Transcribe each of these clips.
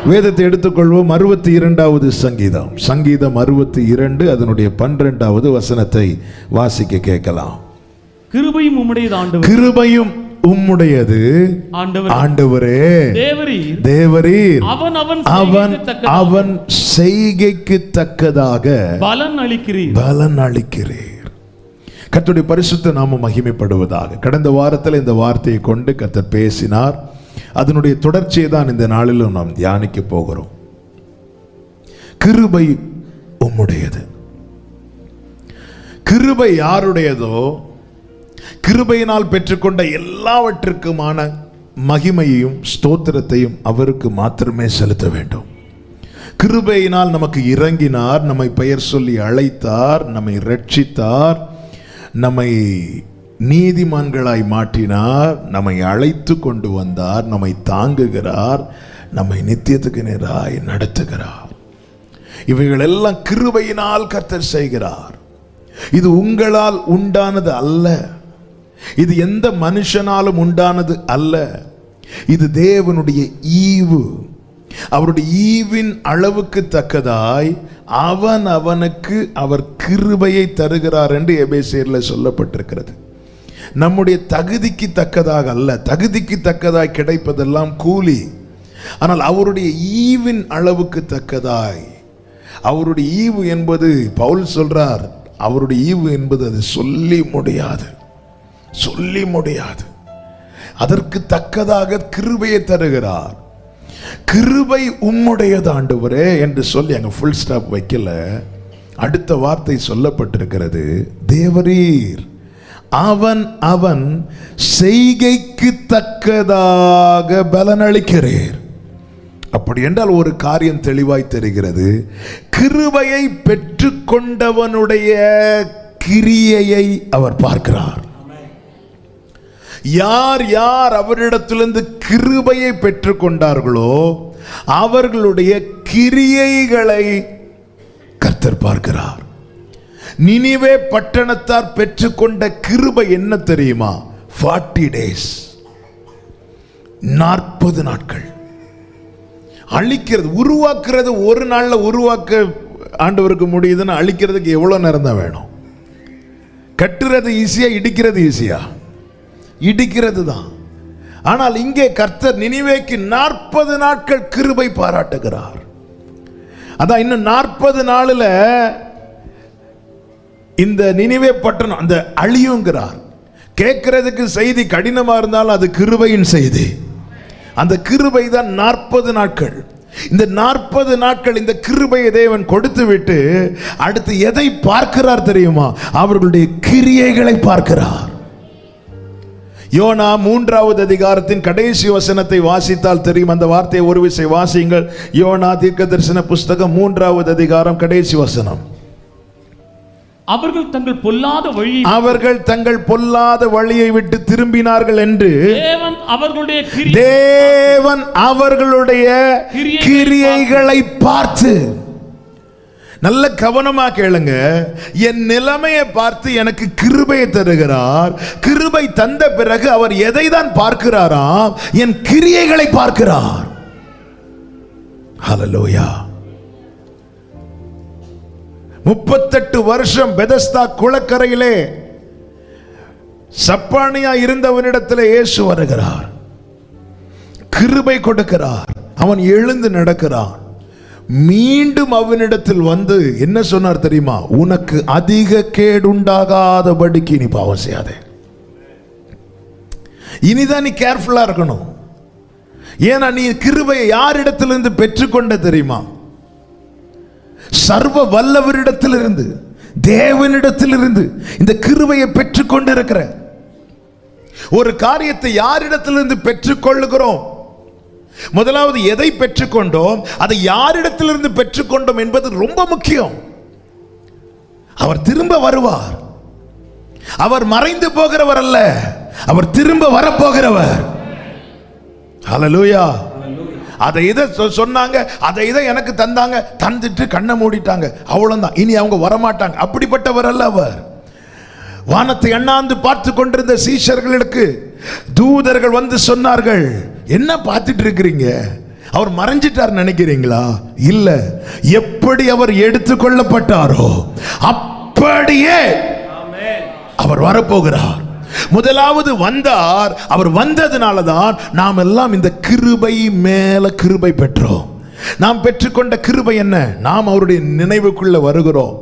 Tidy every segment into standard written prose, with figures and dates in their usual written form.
வேதத்தை எடுத்துக்கொள்வோம். 62வது சங்கீதம், சங்கீதம் 62 அதனுடைய 12வது வசனத்தை வாசிக்க கேட்கலாம். கிருபையும் உம்முடையது ஆண்டவரே, கிருபையும் உம்முடையது ஆண்டவரே, தேவரீர் அவன் செய்கைக்கு தக்கதாக பலன் அளிக்கிறீர். கர்த்தருடைய பரிசுத்த நாமம் மகிமைப்படுவதாக. கடந்த வாரத்தில் இந்த வார்த்தையை கொண்டு கர்த்தர் பேசினார். அதனுடைய தொடர்ச்சியை தான் இந்த நாளிலும் நாம் தியானிக்க போகிறோம். கிருபை உம்முடையது. கிருபை யாருடையதோ, கிருபையினால் பெற்றுக்கொண்ட எல்லாவற்றிற்குமான மகிமையையும் ஸ்தோத்திரத்தையும் அவருக்கு மாத்திரமே செலுத்த வேண்டும். கிருபையினால் நமக்கு இறங்கினார், நம்மை பெயர் சொல்லி அழைத்தார், நம்மை ரட்சித்தார், நம்மை நீதிமான்களாய் மாற்றினார், நம்மை அழைத்து கொண்டு வந்தார், நம்மை தாங்குகிறார், நம்மை நித்தியத்துக்கு நேராய் நடத்துகிறார். இவைகள் எல்லாம் கிருபையினால் கர்த்தர் செய்கிறார். இது உங்களால் உண்டானது அல்ல, இது எந்த மனுஷனாலும் உண்டானது அல்ல. இது தேவனுடைய ஈவு. அவருடைய ஈவின் அளவுக்கு தக்கதாய் அவனுக்கு அவர் கிருபையை தருகிறார் என்று எபேசியரில் சொல்லப்பட்டிருக்கிறது. நம்முடைய தகுதிக்கு தக்கதாக அல்ல. தகுதிக்கு தக்கதாய் கிடைப்பதெல்லாம் கூலி. ஆனால் அவருடைய ஈவின் அளவுக்கு தக்கதாய், அவருடைய ஈவு என்பது பவுல் சொல்றார், அவருடைய ஈவு என்பது அது சொல்லி முடியாது. அதற்கு தக்கதாக கிருபையை தருகிறார். கிருபை உம்முடையது ஆண்டவரே என்று சொல்லி அங்க ஃபுல் ஸ்டாப் வைக்கல. அடுத்த வார்த்தை சொல்லப்பட்டிருக்கிறது, தேவரீர் அவன் செய்கைக்கு தக்கதாக பலன் அளிக்கிறீர். அப்படி என்றால் ஒரு காரியம் தெளிவாய் தெரிகிறது. கிருபையை பெற்றுக்கொண்டவனுடைய கிரியையை அவர் பார்க்கிறார். யார் யார் அவரிடத்திலிருந்து கிருபையை பெற்றுக்கொண்டார்களோ அவர்களுடைய கிரியைகளை கர்த்தர் பார்க்கிறார். நினிவே பட்டணத்தார் பெற்றுக்கொண்ட கிருபை என்ன தெரியுமா? 40 days, 40 நாட்கள் அழிக்கிறது. உருவாக்குறது ஒரு நாள்ல உருவாக்க ஆண்டவருக்கு முடியுதுன்னு அழிக்கிறதுக்கு எவ்வளவு நேரம் தான் வேணும்? கட்டுறது ஈஸியா, இடிக்கிறது ஈஸியா? இடிக்கிறது தான். ஆனால் இங்கே கர்த்தர் நினிவேக்கு 40 நாட்கள் கிருபை பாராட்டுகிறார். அதான் இன்னும் 40 நாளில் இந்த நினிவே பட்டணம் அந்த அழியுங்கிறார். கேட்கிறதுக்கு செய்தி கடினமா இருந்தாலும் அது கிருபையின் செய்தி. அந்த கிருபை தான் 40 நாட்கள். இந்த 40 நாட்கள் இந்த கிருபையை தேவன் கொடுத்து விட்டு அடுத்து எதை பார்க்கிறார் தெரியுமா? அவர்களுடைய கிரியைகளை பார்க்கிறார். யோனா 3வது அதிகாரத்தின் கடைசி வசனத்தை வாசித்தால் தெரியும். அந்த வார்த்தையை ஒரு விசை வாசியுங்கள். யோனா தீர்க்கதரிசன புஸ்தகம் 3வது அதிகாரம் கடைசி வசனம். அவர்கள் தங்கள் பொல்லாத வழியை விட்டு திரும்பினார்கள் என்று தேவன் அவர்களுடைய கிரியைகளை பார்த்து, நல்ல கவனமா கேளுங்க, என் நிலைமையை பார்த்து எனக்கு கிருபையை தருகிறார். கிருபை தந்த பிறகு அவர் எதை தான் பார்க்கிறாராம்? என் கிரியைகளை பார்க்கிறார். ஹல்லேலூயா. 38 வருஷம் பெதஸ்தா குளக்கரையிலே சப்பானியா இருந்தவனிடத்தில் இயேசு வருகிறார், கிருபை கொடுக்கிறார், அவன் எழுந்து நடக்கிறான். மீண்டும் அவனிடத்தில் வந்து என்ன சொன்னார் தெரியுமா? உனக்கு அதிக கேடுண்டாகாதபடிக்கு நீ பாவம் செய்யாதே. இனிதான் நீ கேர்ஃபுல்லா இருக்கணும். ஏன்னா நீ கிருபையை யாரிடத்திலிருந்து பெற்றுக்கொண்ட தெரியுமா? சர்வ வல்லவரிடத்திலிருந்து, தேவனிடத்திலிருந்து இந்த கிருபையை பெற்றுக்கொண்டு இருக்கிற ஒரு காரியத்தை யாரிடத்திலிருந்து பெற்றுக்கொள்ளுகிறோம்? முதலாவது எதை பெற்றுக்கொண்டோம், அதை யாரிடத்திலிருந்து பெற்றுக்கொண்டோம் என்பது ரொம்ப முக்கியம். அவர் திரும்ப வருவார். அவர் மறைந்து போகிறவர் அல்ல, அவர் திரும்ப வரப்போகிறவர். ஹல்லேலூயா. அதை இதை சொன்னாங்க, அதை இதை எனக்கு தந்தாங்க, தந்துட்டு கண்ணை மூடிட்டாங்க, அவ்வளவுதான், இனி அவங்க வரமாட்டாங்க. அப்படிப்பட்டவர் அல்ல அவர். வானத்தை அண்ணாந்து பார்த்து கொண்டிருந்த சீஷர்களுக்கு தூதர்கள் வந்து சொன்னார்கள், என்ன பார்த்துட்டு இருக்கிறீங்க? அவர் மறைஞ்சிட்டார் நினைக்கிறீங்களா? இல்ல, எப்படி அவர் எடுத்துக்கொள்ளப்பட்டாரோ அப்படியே அவர் வரப்போகிறார். முதலாவது வந்தார். அவர் வந்ததுனாலதான் நாம் எல்லாம் இந்த கிருபை மேல கிருபை பெற்றோம். நாம் பெற்றுக்கொண்ட கிருபை என்ன? நாம் அவருடைய நினைவுக்குள்ள வருகிறோம்.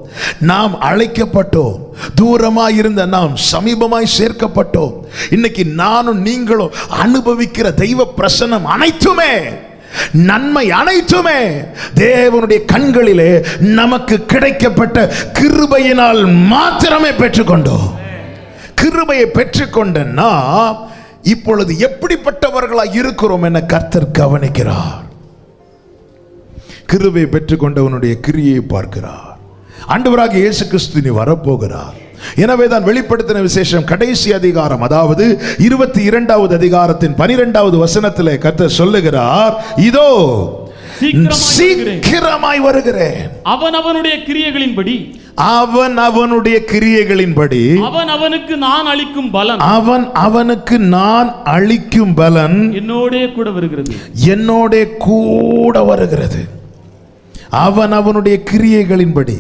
நாம் அழைக்கப்பட்டோம். தூரமாய் இருந்த நாம் சமீபமாய் சேர்க்கப்பட்டோம். இன்னைக்கு நானும் நீங்களும் அனுபவிக்கிற தெய்வ பிரசன்னம் அனைத்துமே, நன்மை அனைத்துமே தேவனுடைய கண்களிலே நமக்கு கிடைக்கப்பட்ட கிருபையினால் மாத்திரமே பெற்றுக்கொண்டோம். கிருபையை பெற்றுக்கொண்ட நாம் இப்பொழுது எப்படிப்பட்டவர்களாய் இருக்கிறோம் என கர்த்தர் கவனிக்கிறார். கிருபை பெற்றுக்கொண்டவனுடைய கிரியை பார்க்கிறார். ஆண்டவராகிய இயேசு கிறிஸ்து நீ வரப்போகிறார். எனவே தான் வெளிப்படுத்தின விசேஷம் கடைசி அதிகாரம், அதாவது 22வது அதிகாரத்தின் 12வது வசனத்திலே கர்த்தர் சொல்லுகிறார், இதோ சீக்கிரமாய் வருகிறேன். அவன் அவனுடைய கிரியைகளின்படி அவன் அவனுக்கு நான் அளிக்கும் பலன் என்னோடே கூட வருகிறது. அவன் அவனுடைய கிரியைகளின்படி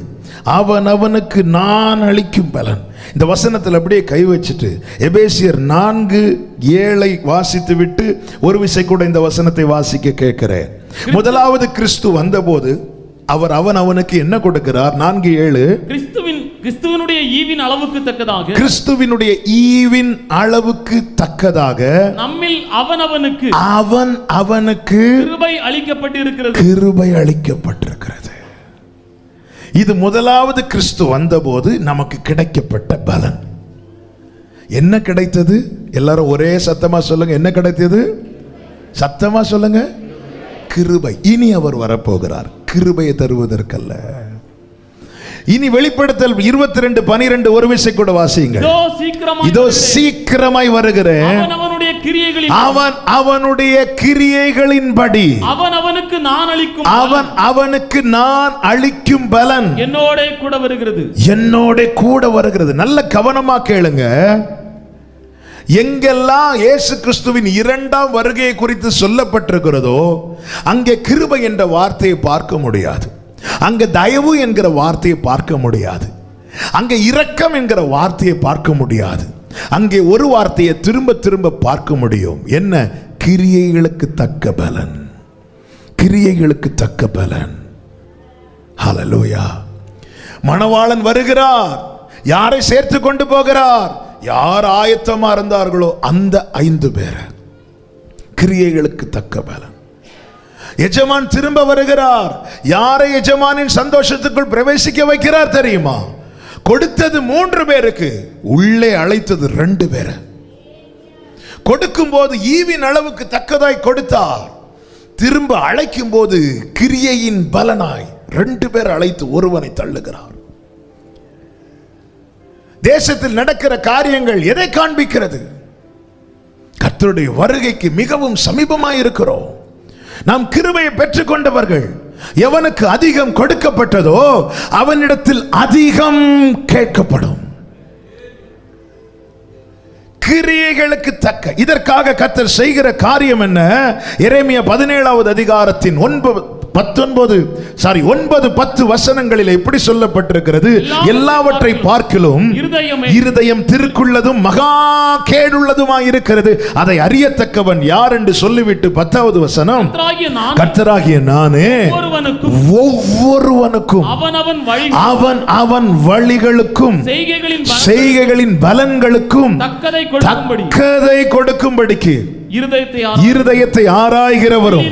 அவன் அவனுக்கு நான் அளிக்கும் பலன். இந்த வசனத்தில் அப்படியே கை வச்சுட்டு எபேசியர் 4:7 வாசித்து விட்டு ஒரு விசை கூட இந்த வசனத்தை வாசிக்க கேட்கிறேன். முதலாவது கிறிஸ்து வந்தபோது அவர் அவனுக்கு என்ன கொடுக்கிறார்? 4:7 கிறிஸ்துவினுடைய ஈவின் அளவுக்கு தக்கதாக, கிறிஸ்துவினுடைய ஈவின் அளவுக்கு தக்கதாக நம்மில் அவனுக்கு கிருபை அளிக்கப்பட்டிருக்கிறது. இது முதலாவது கிறிஸ்து வந்தபோது நமக்கு கிடைக்கப்பட்ட பலன். என்ன கிடைத்தது? எல்லாரும் ஒரே சத்தமா சொல்லுங்க. என்ன கிடைத்தது? சத்தமா சொல்லுங்க. கிருபை. இனி அவர் வரப்போகிறார் கிருபையை தருவதற்கல்ல. இனி வெளிப்படுத்தல் 22:12 ஒரு விசை கூட வாசியுங்கள். இதோ சீக்கிரமாய் வருகிறேன். அவன் அவனுடைய கிரியைகளின்படி அவன் அவனுக்கு நான் அளிக்கும் பலன் என்னோட கூட வருகிறது. நல்ல கவனமா கேளுங்க. எங்கெல்லாம் இயேசு கிறிஸ்துவின் 2ஆம் வருகையை குறித்து சொல்லப்பட்டிருக்கிறதோ அங்கே கிருபை என்ற வார்த்தையை பார்க்க முடியாது. அங்க தயவு என்கிற வார்த்தையை பார்க்க முடியாது. அங்க இரக்கம் என்கிற வார்த்தையை பார்க்க முடியாது. அங்கே ஒரு வார்த்தையை திரும்ப திரும்ப பார்க்க முடியும். என்ன? கிரியைகளுக்கு தக்க பலன். கிரியைகளுக்கு தக்க பலன். ஹல்லேலூயா. மணவாளன் வருகிறார். யாரை சேர்த்து கொண்டு போகிறார்? யார் ஆயத்தமா இருந்தார்களோ அந்த 5 பேர். கிரியைகளுக்கு தக்க பலன். எஜமான் திரும்ப வருகிறார். யாரை எஜமானின் சந்தோஷத்துக்குள் பிரவேசிக்க வைக்கிறார் தெரியுமா? கொடுத்தது 3 பேருக்கு, உள்ளே அழைத்தது 2 பேர். கொடுக்கும் போது ஈவின் அளவுக்கு தக்கதாய் கொடுத்தார். திரும்ப அழைக்கும் போது கிரியையின் பலனாய் 2 பேர் அழைத்து ஒருவனை தள்ளுகிறார். தேசத்தில் நடக்கிற காரியங்கள் எதை காண்பிக்கிறது? கர்த்தருடைய வருகைக்கு மிகவும் சமீபமாய் இருக்கிறோம். நாம் கிருபையை பெற்றுக்கொண்டவர்கள். எவனுக்கு அதிகம் கொடுக்கப்பட்டதோ அவனிடத்தில் அதிகம் கேட்கப்படும். கிரியைகளுக்கு தக்க. இதற்காக கர்த்தர் செய்கிற காரியம் என்ன? எரேமியா 17வது அதிகாரத்தின் 9-10 வசனங்களில் எப்படி சொல்லப்பட்டிருக்கிறது? எல்லாவற்றை பார்க்கிலும் இருதயம் திருக்குள்ளதும் மகா கேடுள்ளதுமாய் இருக்கிறது, அதை அறியத்தக்கவன் யார் என்று சொல்லிவிட்டு 10வது வசனம், கர்த்தராகிய நானே ஒவ்வொருவனுக்கும் அவன் அவன் வழிகளுக்கும் செய்கைகளின் பலன்களுக்கும் தக்கதை கொடுக்கும்படிக்கு இருதயத்தை ஆராய்கிறவரும்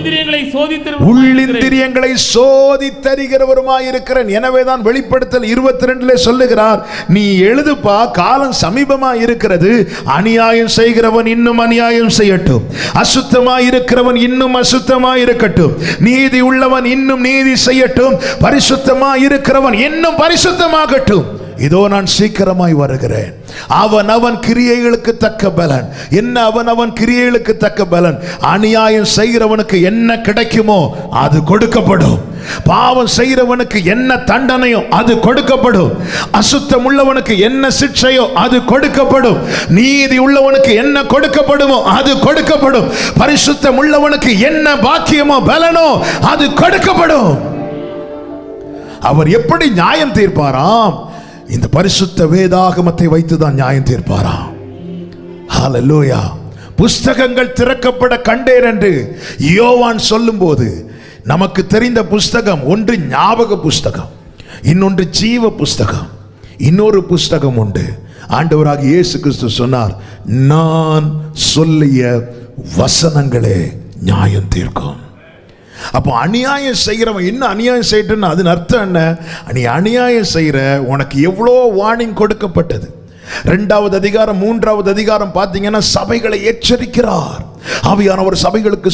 உள்ளிந்திரியங்களை சோதித்தறிகிறவருமாயிருக்கிறேன். எனவேதான் வெளிப்படுத்தல் 22 சொல்லுகிறார், நீ எழுதுப்பா, காலம் சமீபமா இருக்கிறது. அநியாயம் செய்கிறவன் இன்னும் அநியாயம் செய்யட்டும், அசுத்தமாய் இருக்கிறவன் இன்னும் அசுத்தமாய் இருக்கட்டும், நீதி உள்ளவன் இன்னும் நீதி செய்யட்டும், பரிசுத்தமாய் இருக்கிறவன் இன்னும் பரிசுத்தமாகட்டும். இதோ நான் சீக்கிரமாய் வருகிறேன். அவன் கிரியைகளுக்கு தக்க பலன் என்ன? அவன் கிரியைகளுக்கு தக்க பலன். அநியாயம் செய்கிறவனுக்கு என்ன கிடைக்குமோ அது கொடுக்கப்படும். பாவம் செய்கிறவனுக்கு என்ன தண்டனையோ அது கொடுக்கப்படும். அசுத்தம் உள்ளவனுக்கு என்ன சிக்ஷையோ அது கொடுக்கப்படும். நீதி உள்ளவனுக்கு என்ன கொடுக்கப்படுமோ அது கொடுக்கப்படும். பரிசுத்தம் உள்ளவனுக்கு என்ன பாக்கியமோ பலனோ அது கொடுக்கப்படும். அவர் எப்படி நியாயம் தீர்ப்பாராம்? இந்த பரிசுத்த வேதாகமத்தை வைத்துதான் நியாயம் தீர்ப்பாராம். ஹல்லேலூயா. புஸ்தகங்கள் திறக்கப்பட கண்டேன் என்று யோவான் சொல்லும்போது நமக்கு தெரிந்த புஸ்தகம் ஒன்று ஞாபக புஸ்தகம், இன்னொன்று ஜீவ புஸ்தகம், இன்னொரு புஸ்தகம் உண்டு. ஆண்டவராகிய இயேசு கிறிஸ்து சொன்னார், நான் சொல்லிய வசனங்களே நியாயம் தீர்க்கும். அப்போ அநியாயம் செய்கிறவன் என்ன அநியாயம் செய்யட்டுன்னு அதன் அர்த்தம் என்ன? நீ அநியாயம் செய்கிற உனக்கு எவ்வளோ வார்னிங் கொடுக்கப்பட்டது. 2வது அதிகாரம் 3வது அதிகாரம் பார்த்தீங்கன்னா சபைகளை எச்சரிக்கிறார். ஆவியானவர் சபைகளுக்கு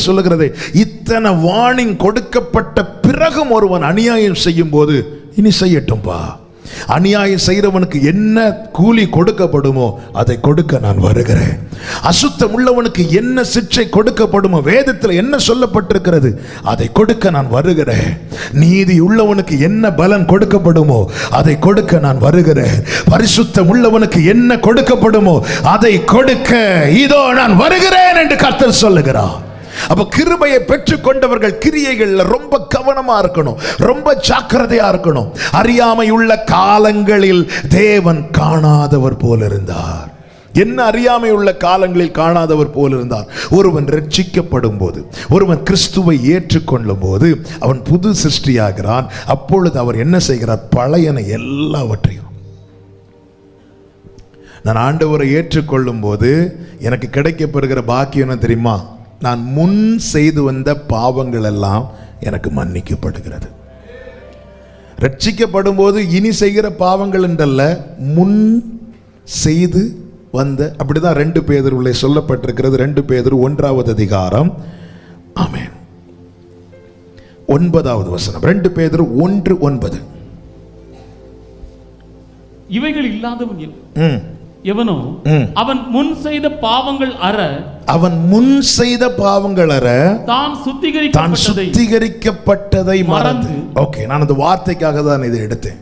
சொல்லுகிறது இத்தனை வார்னிங் கொடுக்கப்பட்ட பிறகும் ஒருவன் அநியாயம் செய்யும் போது இனி செய்யட்டும்பா. அநியாயம் செய்கிறவனுக்கு என்ன கூலி கொடுக்கப்படுமோ அதை கொடுக்க நான் வருகிறேன். அசுத்தம் உள்ளவனுக்கு என்ன சிக்ஷை கொடுக்கப்படுமோ, வேதத்தில் என்ன சொல்லப்பட்டிருக்கிறது அதை கொடுக்க நான் வருகிறேன். நீதி உள்ளவனுக்கு என்ன பலன் கொடுக்கப்படுமோ அதை கொடுக்க நான் வருகிறேன். பரிசுத்தம் உள்ளவனுக்கு என்ன கொடுக்கப்படுமோ அதை கொடுக்க இதோ நான் வருகிறேன் என்று கர்த்தர் சொல்லுகிறார். அப்ப கிருபையை பெற்றுக்கொண்டவர்கள் கிரியைகள்ல ரொம்ப கவனமா இருக்கணும், ரொம்ப ஜாக்கிரதையா இருக்கணும். அறியாமை உள்ள காலங்களில் தேவன் காணாதவர் போல இருந்தார். என்ன அறியாமை உள்ள காலங்களில் காணாதவர் போல இருந்தார்? ஒருவன் ரட்சிக்கப்படும் போது, ஒருவன் கிறிஸ்துவை ஏற்றுக்கொள்ளும் போது அவன் புது சிருஷ்டியாகிறான். அப்பொழுது அவர் என்ன செய்கிறார்? பழையன எல்லாவற்றையும். நான் ஆண்டவரை ஏற்றுக்கொள்ளும் போது எனக்கு கிடைக்கப்பெறுகிற பாக்கியம் என்ன தெரியுமா? நான் முன் செய்து வந்த பாவங்கள் எல்லாம் எனக்கு மன்னிக்கப்படுகிறது. ரட்சிக்கப்படும் போது இனி செய்கிற பாவங்கள் என்றல்ல, முன் செய்து வந்த, அப்படிதான் 2 பேதுருவிலே சொல்லப்பட்டிருக்கிறது. 2 பேதுரு 1வது அதிகாரம், ஆமென், 9வது வசனம். 2 பேதுரு 1:9. இவைகள் இல்லாதவன் எவனோ அவன் முன் செய்த பாவங்கள் அற தான் சுத்திகரிக்கப்பட்டதை மறந்து. ஓகே, நான் அந்த வார்த்தைக்காக தான் இதை எடுத்தேன்.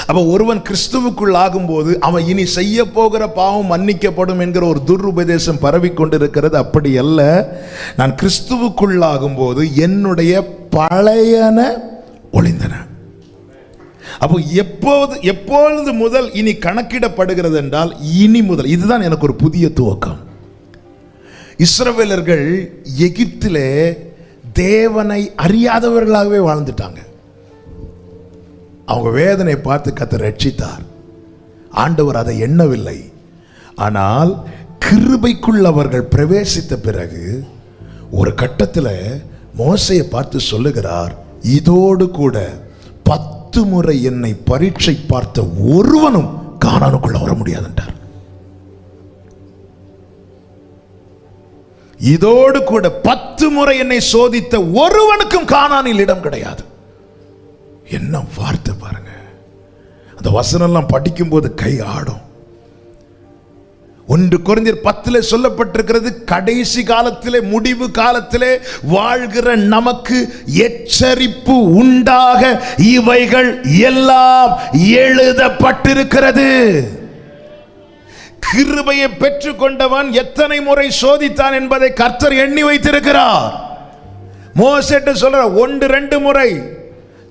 அப்ப ஒருவன் கிறிஸ்துவுக்குள் ஆகும்போது அவன் இனி செய்ய போகிற பாவம் மன்னிக்கப்படும் என்கிற ஒரு துருபதேசம் பரவிக்கொண்டிருக்கிறது. அப்படி அல்ல. நான் கிறிஸ்துவுக்குள் ஆகும்போது என்னுடைய பழையன ஒளிந்தன. அப்போ எப்பொழுது முதல் இனி கணக்கிடப்படுகிறது என்றால் இனி முதல். இதுதான் எனக்கு ஒரு புதிய துவக்கம். இஸ்ரவேலர்கள் எகிப்திலே தேவனை அறியாதவர்களாகவே வாழ்ந்துட்டாங்க. அவங்க வேதனை பார்த்து கர்த்தர் ரட்சித்தார். ஆண்டவர் அதை எண்ணவில்லை. ஆனால் கிருபைக்குள் அவர்கள் பிரவேசித்த பிறகு ஒரு கட்டத்தில் மோசேயை பார்த்து சொல்லுகிறார், இதோடு கூட 10 முறை என்னை பரீட்சை பார்த்த ஒருவனும் கானானுக்குள்ள வர முடியாது என்றார். இதோடு கூட 10 முறை என்னை சோதித்த ஒருவனுக்கும் கானானில் இடம் கிடையாது. என்ன வார்த்தை பாருங்க. அந்த வசனம் எல்லாம் படிக்கும் போது கை ஆடும். 1 கொரிந்தியர் 10 சொல்லப்பட்டிருக்கிறது, கடைசி காலத்திலே, முடிவு காலத்திலே வாழ்கிற நமக்கு எச்சரிப்பு உண்டாக இவைகள் எல்லாம் எழுதப்பட்டிருக்கிறது. கிருபையை பெற்றுக்கொண்டவன் எத்தனை முறை சோதித்தான் என்பதை கர்த்தர் எண்ணி வைத்திருக்கிறார். மோசேட்ட சொல்ற 1-2 முறை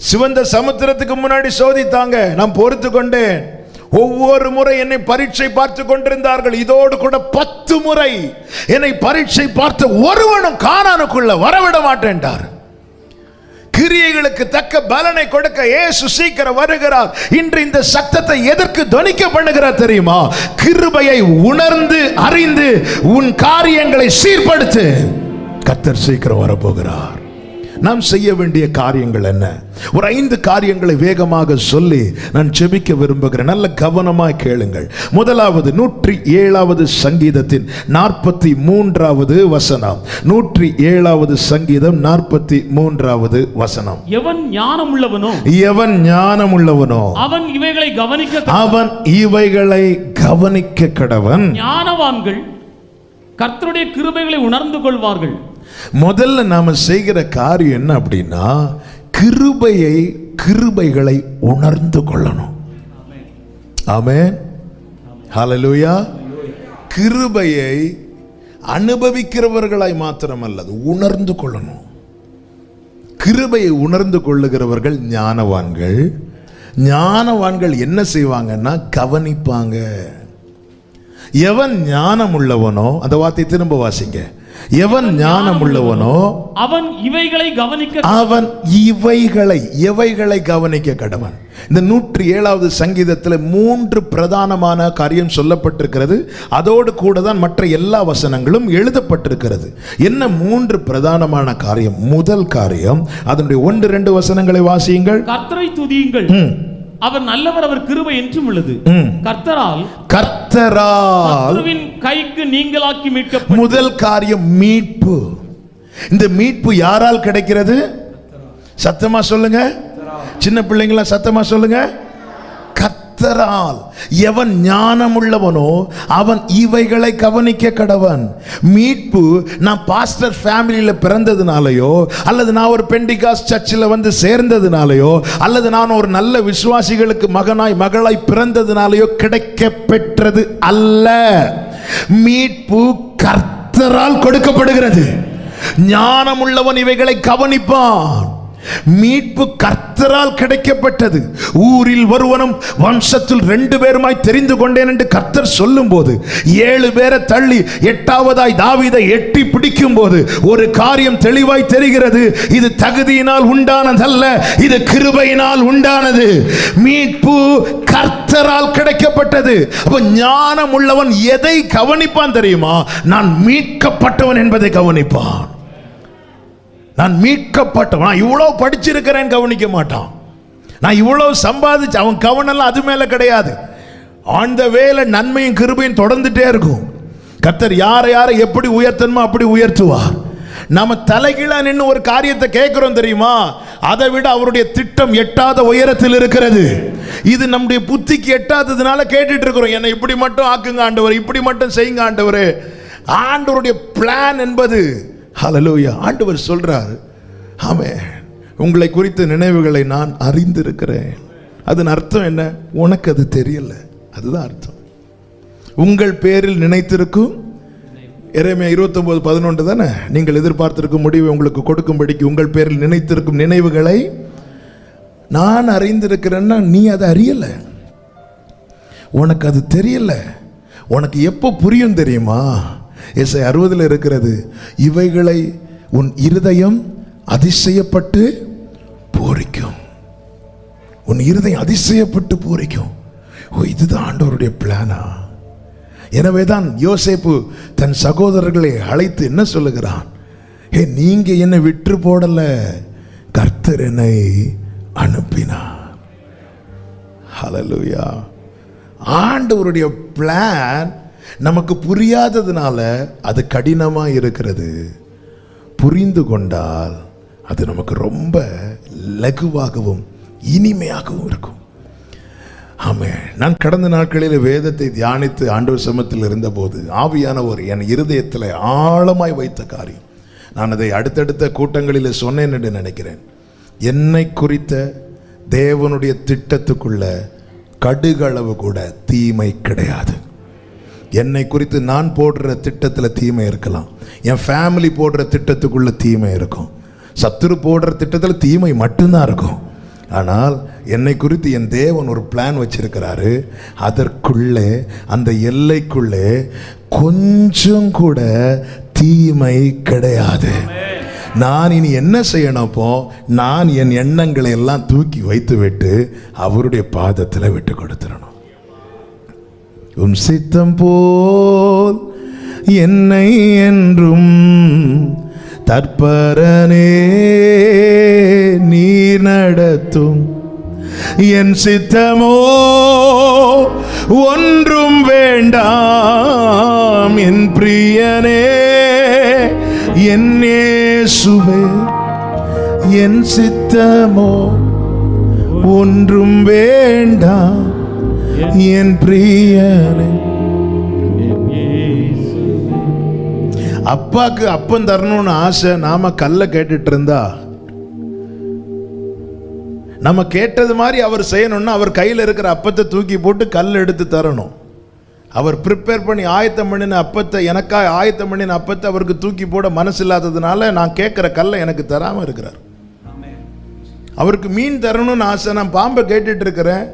சிவந்த சமுத்திரத்துக்கு முன்னாடி சோதித்தாங்க, நான் பொறுத்து கொண்டேன். ஒவ்வொரு முறை என்னை பரீட்சை பார்த்து கொண்டிருந்தார்கள். இதோடு கூட 10 முறை என்னை பரீட்சை பார்த்த ஒருவனும் கானானுக்குள்ள வரவிட மாட்டேன்டார். கிரியைகளுக்கு தக்க பலனை கொடுக்க இயேசு சீக்கிரம் வருகிறார். இன்று இந்த சத்தத்தை எதற்கு தொனிக்க பண்ணுகிறார் தெரியுமா? கிருபையை உணர்ந்து அறிந்து உன் காரியங்களை சீர்படுத்து. கர்த்தர் சீக்கிரம் வரப்போகிறார். நாம் செய்ய வேண்டிய காரியங்கள் என்ன? ஒரு 5 காரியங்களை வேகமாக சொல்லி நான் ஜெபிக்க விரும்புகிறேன். நல்ல கவனமாய் கேளுங்கள். முதலாவது 107வது சங்கீதத்தின் 43வது வசனம். 107வது சங்கீதம் 43வது வசனம். எவன் ஞானம் உள்ளவனோ அவன் இவைகளை கவனிக்க கடவன். ஞானவான்கள் கர்த்தருடைய கிருபைகளை உணர்ந்து கொள்வார்கள். முதல்ல நாம செய்கிற காரியம் என்ன அப்படின்னா, கிருபைகளை உணர்ந்து கொள்ளணும். ஆமென், ஹல்லேலூயா. கிருபையை அனுபவிக்கிறவர்களாய் மாத்திரமல்ல, உணர்ந்து கொள்ளணும். கிருபையை உணர்ந்து கொள்ளுகிறவர்கள் ஞானவான்கள். ஞானவான்கள் என்ன செய்வாங்கன்னா கவனிப்பாங்க. எவன் ஞானம் உள்ளவனோ, அந்த வார்த்தை திரும்ப வாசிங்க. எவன் ஞானம் உள்ளவனோ அவன் இவைகளை கவனிக்க கடவன். இந்த 107வது சங்கீதத்தில் 3 பிரதானமான காரியம் சொல்லப்பட்டிருக்கிறது. அதோடு கூட தான் மற்ற எல்லா வசனங்களும் எழுதப்பட்டிருக்கிறது. என்ன 3 பிரதானமான காரியம்? முதல் காரியம், அதனுடைய 1-2 வசனங்களை வாசியுங்கள். கர்த்தரை துதியுங்கள், அவர் நல்லவர், அவர் கிருபை என்றும் உள்ளது. கர்த்தரால் கைக்கு நீங்களாக்கி மீட்க. முதல் காரியம் மீட்பு. இந்த மீட்பு யாரால் கிடைக்கிறது? சத்தமா சொல்லுங்க. சின்ன பிள்ளைங்களா சத்தமா சொல்லுங்க. கர்த்தரால். எவன் ஞானம் உள்ளவனோ அவன் இவைகளை கவனிக்க கடவன். மீட்பு நான் பாஸ்டர் ஃபேமிலியில பிறந்ததுனாலயோ, அல்லது நான் ஒரு பெண்டிகாஸ் சர்ச்சில் வந்து சேர்ந்ததுனாலயோ, அல்லது நான் ஒரு நல்ல விசுவாசிகளுக்கு மகளாய் பிறந்ததுனாலயோ கிடைக்க பெற்றது அல்ல. மீட்பு கர்த்தரால் கொடுக்கப்படுகிறது. ஞானம் உள்ளவன் இவைகளை கவனிப்பான். மீட்பு கர்த்தரால் கிடைக்கப்பட்டது. ஊரில் ஒருவனும் வம்சத்தில் 2 பேருமாய் தெரிந்து கொண்டேன் என்று கர்த்தர் சொல்லும் போது, 7 பேரை தள்ளி 8வதாய் தாவீதை எட்டி பிடிக்கும் போது ஒரு காரியம் தெளிவாய் தெரிகிறது. இது தகுதியினால் உண்டானதல்ல, இது கிருபையினால் உண்டானது. மீட்பு கர்த்தரால் கிடைக்கப்பட்டது. அப்ப ஞானம் உள்ளவன் எதை கவனிப்பான் தெரியுமா? நான் மீட்கப்பட்டவன் என்பதை கவனிப்பான். நான் மீட்கப்பட்டவன். நான் இவ்வளவு படிச்சிருக்கிறேன் கவனிக்க மாட்டான். நான் இவ்வளவு சம்பாதிச்சு, அவன் கவனம் அது மேல கிடையாது. அந்த வேலை நன்மையும் கிருபையும் தொடர்ந்துட்டே இருக்கும். கர்த்தர் யாரை எப்படி உயர்த்தணுமோ அப்படி உயர்த்துவார். நம்ம தலைகீழா நின்று ஒரு காரியத்தை கேட்கிறோம் தெரியுமா? அதை விட அவருடைய திட்டம் எட்டாத உயரத்தில் இருக்கிறது. இது நம்முடைய புத்திக்கு எட்டாததுனால கேட்டுட்டு இருக்கிறோம். என்னை இப்படி மட்டும் ஆக்குங்க ஆண்டவர், இப்படி மட்டும் செய்யுங்க ஆண்டவர். ஆண்டவருடைய பிளான் என்பது, ஹல்லேலூயா, ஆண்டவர் சொல்றார், ஆமென், உங்களை குறித்த நினைவுகளை நான் அறிந்திருக்கிறேன். அதன் அர்த்தம் என்ன? உனக்கு அது தெரியல, அதுதான் அர்த்தம். உங்கள் பேரில் நினைத்திருக்கும், எரேமியா 29:11 தானே, நீங்கள் எதிர்பார்த்திருக்கும் முடிவை உங்களுக்கு கொடுக்கும்படிக்கு உங்கள் பேரில் நினைத்திருக்கும் நினைவுகளை நான் அறிந்திருக்கிறேன்னா நீ அதை அறியல, உனக்கு அது தெரியல. உனக்கு எப்போ புரியும் தெரியுமா? எஸ்ஐ 60 இருக்கிறது, இவைகளை உன் இருதயம் அதிசயப்பட்டு பூரிக்கும். உன் இருதயம் அதிசயப்பட்டு பூரிக்கும். ஓ, இதுதான் ஆண்டவருடைய பிளானா? எனவேதான் யோசேப்பு தன் சகோதரர்களை அழைத்து என்ன சொல்லுகிறான்? ஏ, நீங்க என்னை விற்று போடல, கர்த்தர் என்னை அனுப்பினார். ஹல்லேலூயா. ஆண்டவருடைய பிளான் நமக்கு புரியாததுனால அது கடினமா இருக்கிறது. புரிந்து கொண்டால் அது நமக்கு ரொம்ப லகுவாகவும் இனிமையாகவும் இருக்கும். ஆமென். நான் கடந்த நாட்களில் வேதத்தை தியானித்து ஆண்டவர் சமத்தில் இருந்தபோது ஆவியானவர் என் இருதயத்தில் ஆழமாய் வைத்த காரியம், நான் அதை அடுத்தடுத்த கூட்டங்களில் சொன்னேன் என்று நினைக்கிறேன். என்னை குறித்த தேவனுடைய திட்டத்துக்குள்ள கடுகளவு கூட தீமை கிடையாது. என்னை குறித்து நான் போடுற திட்டத்தில் தீமை இருக்கலாம், என் ஃபேமிலி போடுற திட்டத்துக்குள்ள தீமை இருக்கும், சத்துரு போடுற திட்டத்தில் தீமை மட்டும்தான் இருக்கும். ஆனால் என்னை குறித்து என் தேவன் ஒரு பிளான் வச்சிருக்கிறாரு. அதற்குள்ளே, அந்த எல்லைக்குள்ளே கொஞ்சம் கூட தீமை கிடையாது. நான் இனி என்ன செய்யணும்ப்போ, நான் என் எண்ணங்களை எல்லாம் தூக்கி வைத்து விட்டு அவருடைய பாதத்தில் விட்டு கொடுத்துடணும். உம் சித்தம் போல் என்னை என்றும் தற்பரனே என் சித்தமோ ஒன்றும் வேண்டாம் என் பிரியனே என் இயேசுவே என் சித்தமோ ஒன்றும் வேண்டாம் என் பிரியனே. அப்பாக்கு அப்பம் தரணும்னு ஆசை, நாம கல்ல கேட்டுட்டு இருந்தா, நம்ம கேட்டது மாதிரி அவர் செய்யணும்னா அவர் கையில் இருக்கிற அப்பத்தை தூக்கி போட்டு கல் எடுத்து தரணும். அவர் ப்ரிப்பேர் பண்ணி ஆயத்தம் பண்ணின அப்பத்தை, எனக்காக ஆயத்தம் பண்ணின அப்பத்தை அவருக்கு தூக்கி போட மனசு இல்லாததுனால நான் கேட்குற கல்லை எனக்கு தராமல் இருக்கிறார். அவருக்கு மீன் தரணும்னு ஆசை, நான் பாம்பை கேட்டுட்டு இருக்கிறேன்.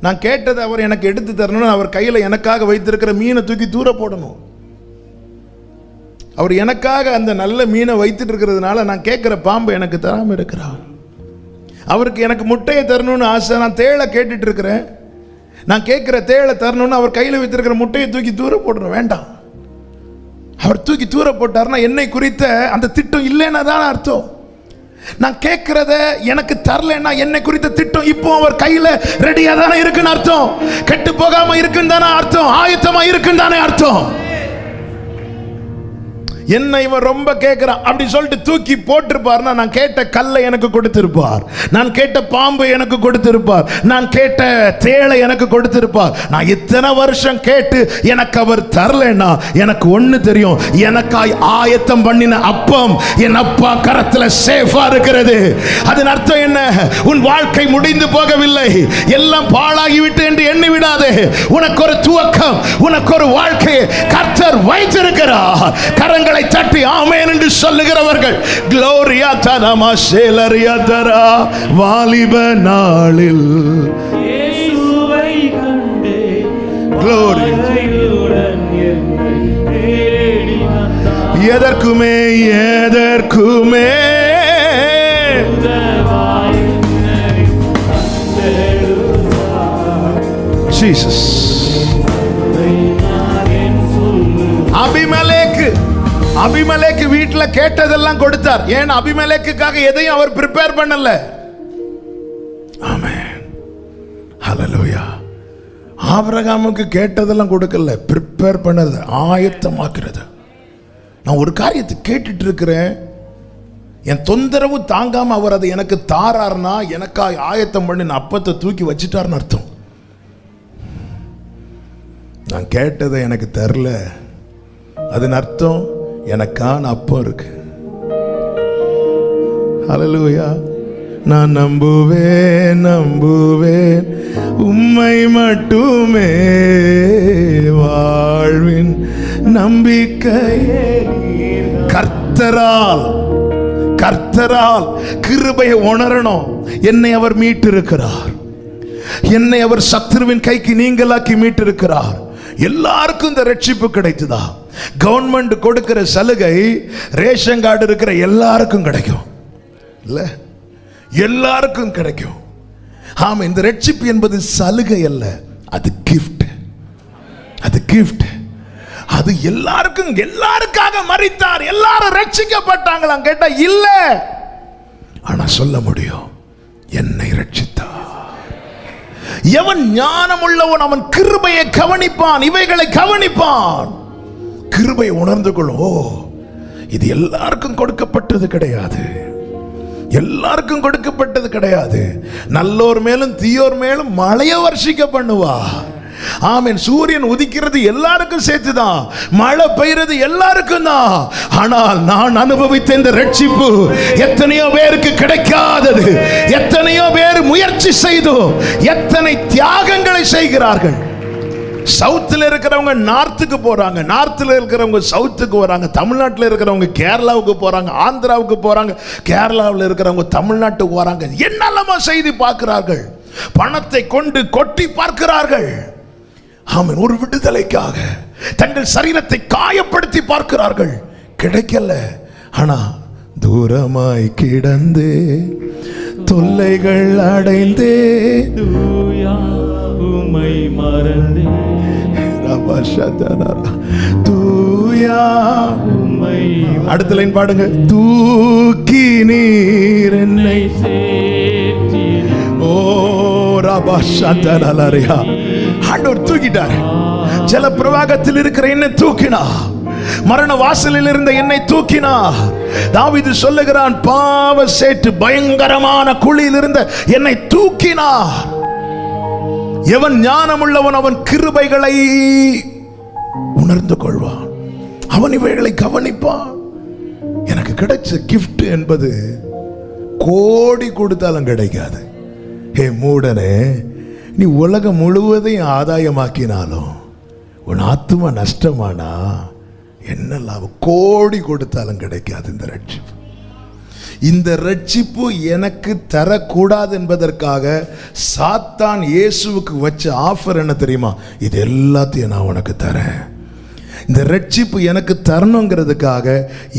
நான் கேட்டதை அவர் எனக்கு எடுத்து தரணும்னு அவர் கையில் எனக்காக வைத்திருக்கிற மீனை தூக்கி தூர போடணும். அவர் எனக்காக அந்த நல்ல மீனை வைத்துட்டு இருக்கிறதுனால நான் கேட்குற பாம்பை எனக்கு தராமல் இருக்கிறார். அவருக்கு எனக்கு முட்டையை தரணும்னு ஆசை, நான் தேளை கேட்டுட்டு இருக்கிறேன். நான் கேட்குற தேளை தரணும்னு அவர் கையில் வைத்திருக்கிற முட்டையை தூக்கி தூர போடணும். வேண்டாம், அவர் தூக்கி தூர போட்டார்னா என்னை குறித்த அந்த திட்டம் இல்லைன்னா தான் அர்த்தம். நான் கேட்கிறத எனக்கு தரலன்னா என்னை குறித்த திட்டம் இப்போ அவர் கையில ரெடியா தானே இருக்குன்னு அர்த்தம். கெட்டு போகாம இருக்குன்னு தானே அர்த்தம். ஆயத்தமா இருக்குன்னு தானே அர்த்தம். என்ன இவன் ரொம்ப கேட்கிறான் அப்படி சொல்லிட்டு தூக்கி போட்டிருப்பார்னா நான் கேட்ட கல்லை எனக்கு கொடுத்திருப்பார், நான் கேட்ட பாம்பு எனக்கு கொடுத்திருப்பார், நான் கேட்ட தேளை எனக்கு கொடுத்திருப்பார். நான் இத்தனை வருஷம் கேட்டு எனக்கு அவர் தரலன்னா எனக்கு ஒண்ணு தெரியும், எனக்காய் ஆயத்தம் பண்ணின அப்பம் என் அப்பா கரத்துல சேஃபா இருக்கிறது. அதன் அர்த்தம் என்ன? உன் வாழ்க்கை முடிந்து போகவில்லை, எல்லாம் பாழாகிவிட்டு என்று எண்ணி விடாதே. உனக்கு ஒரு துவக்கம், உனக்கு ஒரு வாழ்க்கையை கர்த்தர் வைத்திருக்கிறார். கரங்கள் தட்டி ஆமென் என்று சொல்லுகிறவர்கள் க்ளோரியா தனமா சேலரியா தரா. வாலிப நாளில் இயேசுவை கண்டே க்ளோரி எதற்குமே எதற்குமே ஜீசஸ். அபிமெலேக்கு வீட்டில் கேட்டதெல்லாம் கொடுத்தார். ஏன்? அபிமெலேக்குக்காக எதையும் அவர் ப்ரிப்பேர் பண்ணல. ஆமென், ஹல்லேலூயா. ஆபிரகாமுக்கு கேட்டதெல்லாம் கொடுக்கல, ப்ரிப்பேர் பண்ணது, ஆயத்தமாக்குறது. நான் ஒரு காரியத்தை கேட்டுட்டு இருக்கிறேன், என் தொந்தரவு தாங்காம அவர் அதை எனக்கு தாரார்னா எனக்காக ஆயத்தம் பண்ணி நான் அப்பத்தை தூக்கி வச்சுட்டார்னு அர்த்தம். நான் கேட்டதை எனக்கு தரல, அதன் அர்த்தம் எனக்கான அப்பம் இருக்கு. ஹல்லேலூயா. நான் நம்புவேன் நம்புவேன் உம்மை மட்டுமே, வாழ்வின் நம்பிக்கையே. கர்த்தரால் கர்த்தரால் கிருபையை உணரணும். என்னை அவர் மீட்டிருக்கிறார், என்னை அவர் சத்துருவின் கைக்கு நீங்களாக்கி மீட்டிருக்கிறார். எல்லாருக்கும் இந்த ரட்சிப்பு கிடைத்ததா? கவர்மெண்ட் கொடுக்கிற சலுகை ரேஷன் கார்டு இருக்கிற எல்லாருக்கும் கிடைக்கும் இல்ல? எல்லாருக்கும் கிடைக்கும். ஆமா, இந்த ரட்சிப்பு என்பது சலுகை அல்ல, அது கிஃப்ட். அது கிஃப்ட். அது எல்லாருக்கும், எல்லாருக்காக மரித்தார், எல்லாரும் ரட்சிக்கப்பட்டாங்களாம் கேட்டா இல்ல. ஆனா சொல்ல முடியும், என்னை ரட்சித்தார். எவன் ஞானம் உள்ளவன் அவன் கிருபையை கவனிப்பான், இவைகளை கவனிப்பான். கிருபையை உணர்ந்து கொள்ளும். இது எல்லாருக்கும் கொடுக்கப்பட்டது கிடையாது, எல்லாருக்கும் கொடுக்கப்பட்டது கிடையாது. நல்லோர் மேலும் தீயோர் மேலும் மழையை வர்ஷிக்க பண்ணுவா. ஆமென். சூரியன் உதிக்கிறது எல்லாருக்கும் சேர்த்துதான், மழை பெய்யறது எல்லாருக்கும் தான். ஆனால் நான் அனுபவித்த இந்த ரட்சிப்பு எத்தனையோ பேருக்கு கிடைக்காதது. எத்தனையோ பேர் முயற்சி செய்தோ, எத்தனை தியாகங்களை செய்கிறார்கள். சவுத்தில் இருக்கிறவங்க நார்த்துக்கு போறாங்க, நார்த்தில் இருக்கிறவங்க சவுத்துக்கு வராங்க, தமிழ்நாட்டில் இருக்கிறவங்க கேரளாவுக்கு போறாங்க, ஆந்திராவுக்கு போறாங்க, கேரளாவில் இருக்கிறவங்க தமிழ்நாட்டுக்கு வராங்க. என்னெல்லாமா செய்தி பார்க்கிறார்கள், பணத்தை கொண்டு கொட்டி பார்க்கிறார்கள். ஆமென். ஒரு விடுதலைக்காக தங்கள் சரீரத்தை காயப்படுத்தி பார்க்கிறார்கள், கிடைக்கல. ஆனா தூரமாய் கிடந்து தொல்லைகள் அடைந்தே உம்மை மறந்தே தூயா உம்மை. அடுத்த லைன் பாடுங்க. தூக்கி நீர் என்னை சேற்றி ஓ ஆண்டவர் தூக்கிட்டார். ஜல பிரவாகத்தில் இருக்கிற என்னை தூக்கினா, மரண வாசலில் இருந்த என்னை தூக்கினா. தாவீது சொல்லுகிறான், பாவ சேட்டு பயங்கரமான குழியில் இருந்த என்னை தூக்கினார். எவன் ஞானம் உள்ளவன் அவன் கிருபைகளை உணர்ந்து கொள்வான், அவன் இவைகளை கவனிப்பான். எனக்கு கிடைச்ச கிஃப்ட் என்பது கோடி கொடுத்தாலும் கிடைக்காது. ஹே மூடனே, நீ உலகம் முழுவதையும் ஆதாயமாக்கினாலும் உன் ஆத்துமா நஷ்டமானா என்ன லாபம்? கோடி கொடுத்தாலும் கிடைக்காது இந்த ரட்சிப்பு. இந்த ரட்சிப்பு எனக்கு தரக்கூடாது என்பதற்காக சாத்தான் இயேசுவுக்கு வச்ச ஆஃபர் என்ன தெரியுமா? இது எல்லாத்தையும் நான் உனக்கு தரேன். இந்த ரட்சிப்பு எனக்கு தரணுங்கிறதுக்காக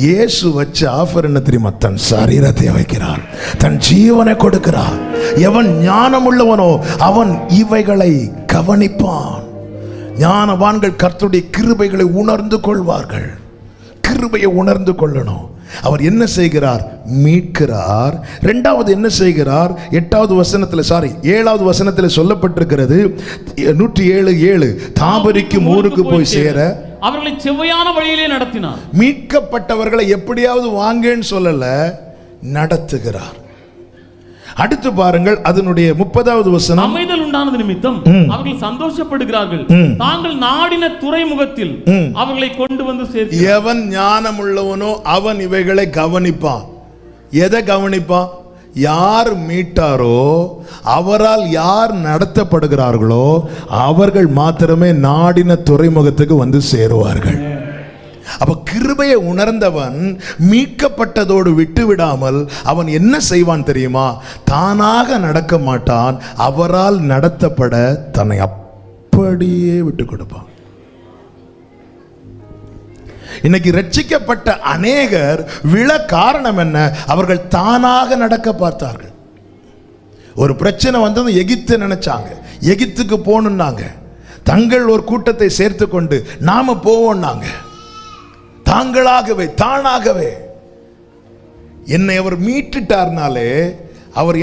இயேசு வச்ச ஆஃபர் என்ன தெரியுமா? தன் சரீரத்தை வைக்கிறார், தன் ஜீவனை கொடுக்கிறார். எவன் ஞானம் உள்ளவனோ அவன் இவைகளை கவனிப்பான். ஞானவான்கள் கர்த்தருடைய கிருபைகளை உணர்ந்து கொள்வார்கள். கிருபையை உணர்ந்து கொள்ளணும். அவர் என்ன செய்கிறார்? மீட்கிறார். இரண்டாவது என்ன செய்கிறார்? 7வது வசனத்தில் சொல்லப்பட்டிருக்கிறது, 107:7, தாபரிக்கும் ஊருக்கு போய் சேர அவர்களை செவ்வையான வழியிலே நடத்தினார். மீட்கப்பட்டவர்களை எப்படியாவது வாங்கன்னு சொல்லல, நடத்துகிறார். அடுத்து பாருங்கள், அதனுடைய 30வது வசனம். அமைதல் உண்டானது நிமித்தம் அவர்கள் சந்தோஷப்படுகிறார்கள். தாங்கள் நாடின துறைமுகத்தில் அவர்களை கொண்டு வந்து சேர்த்து. எவன் ஞானம் உள்ளவனோ அவன் இவைகளை கவனிப்பான். எதை கவனிப்பான்? யார் மீட்டாரோ, அவரால் யார் நடத்தப்படுகிறார்களோ அவர்கள் மாத்திரமே நாடின துறைமுகத்துக்கு வந்து சேருவார்கள். அப்ப கிருபையை உணர்ந்தவன் மீட்கப்பட்டதோடு விட்டு விடாமல் அவன் என்ன செய்வான் தெரியுமா? தானாக நடக்க மாட்டான், அவரால் நடத்தப்பட தன்னை அப்படியே விட்டு கொடுப்பான். இன்னைக்கு ரட்சிக்கப்பட்ட அநேகர் விழ காரணம் என்ன? அவர்கள் தானாக நடக்க பார்த்தார்கள். ஒரு பிரச்சனை வந்தது, எகிப்து நினைச்சாங்க, எகிப்துக்கு போகணும்னாங்க. தங்கள் ஒரு கூட்டத்தை சேர்த்து கொண்டு நாம போவோம்னாங்க. தானாகவே என்னை அவர் மீட்டுட்டார்னாலே அவர்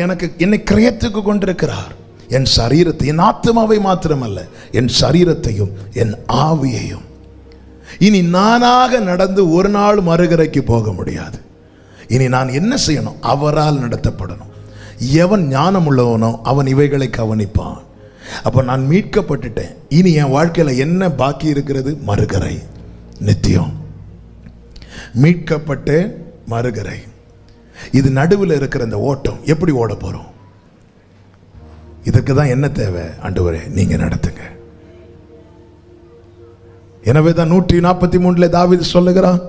என்னை கிரயத்துக்கு கொண்டிருக்கிறார். என் சரீரத்தை, என் ஆத்மாவை மாத்திரமல்ல, என் சரீரத்தையும் என் ஆவியையும். இனி நானாக நடந்து ஒரு நாள் மறுகரைக்கு போக முடியாது. இனி நான் என்ன செய்யணும்? அவரால் நடத்தப்படணும். எவன் ஞானம் உள்ளவனோ அவன் இவைகளை கவனிப்பான். அப்ப நான் மீட்கப்பட்டுட்டேன். இனி என் வாழ்க்கையில என்ன பாக்கி இருக்கிறது? மறுகரை, நித்தியம். மீட்கப்பட்டு மறுகரை. இது நடுவில் இருக்கிற இந்த ஓட்டம் எப்படி ஓட போறோம்? இதற்கு தான் என்ன தேவை? ஆண்டவரே நீங்க நடத்துங்க. எனவே தான் 143 தாவீது சொல்லுகிறான்,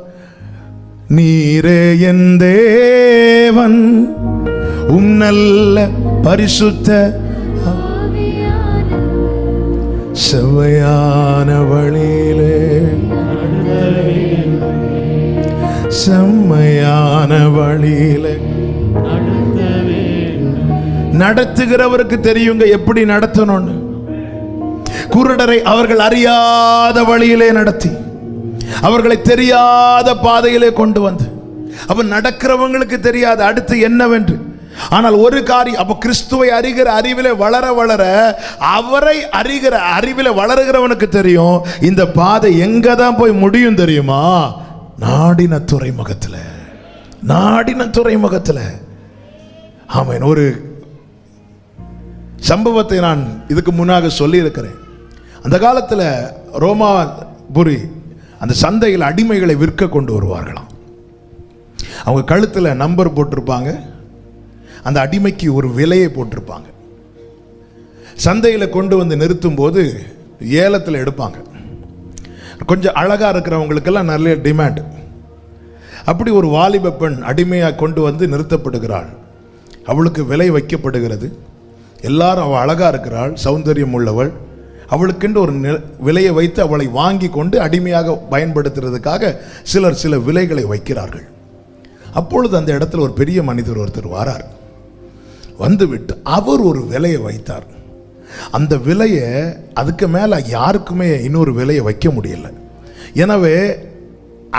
நீரே என் தேவன், நல்ல பரிசுத்த செவ்வையான வழியிலே, செம்மையான வழியிலே நடத்துகிறவருக்கு தெரியுங்க எப்படி நடத்தணும்னு. குருடரை அவர்கள் அறியாத வழியிலே நடத்தி, அவர்களை தெரியாத பாதையிலே கொண்டு வந்து, அப்ப நடக்கிறவங்களுக்கு தெரியாது அடுத்து என்னவென்று. ஆனால் ஒரு காரியம், அப்ப கிறிஸ்துவை அறிகிற அறிவிலே வளர வளர அவரை அறிகிற அறிவிலே வளருகிறவனுக்கு தெரியும் இந்த பாதை எங்க தான் போய் முடியும் தெரியுமா? நாடின துறைமுகத்தில். நாடின துறைமுகத்தில். ஆமென். ஒரு சம்பவத்தை நான் இதுக்கு முன்னாக சொல்லி இருக்கிறேன். அந்த காலத்தில் ரோமாபுரி அந்த சந்தையில் அடிமைகளை விற்க கொண்டு வருவார்களாம். அவங்க கழுத்தில் நம்பர் போட்டிருப்பாங்க, அந்த அடிமைக்கு ஒரு விலையை போட்டிருப்பாங்க. சந்தையில் கொண்டு வந்து நிறுத்தும் போது ஏலத்தில் எடுப்பாங்க. கொஞ்சம் அழகாக இருக்கிறவங்களுக்கெல்லாம் நல்ல டிமாண்ட். அப்படி ஒரு வாலிப பெண் அடிமையாக கொண்டு வந்து நிறுத்தப்படுகிறாள். அவளுக்கு விலை வைக்கப்படுகிறது. எல்லாரும் அவள் அழகாக இருக்கிறாள், சௌந்தரியம் உள்ளவள். அவளுக்கென்று ஒரு விலையை வைத்து அவளை வாங்கி கொண்டு அடிமையாக பயன்படுத்துறதுக்காக சிலர் சில விலைகளை வைக்கிறார்கள். அப்பொழுது அந்த இடத்துல ஒரு பெரிய மனிதர் ஒருத்தர் வாரார். வந்துவிட்டு அவர் ஒரு விலையை வைத்தார். அந்த விலையை அதுக்கு மேலே யாருக்குமே இன்னொரு விலையை வைக்க முடியல. எனவே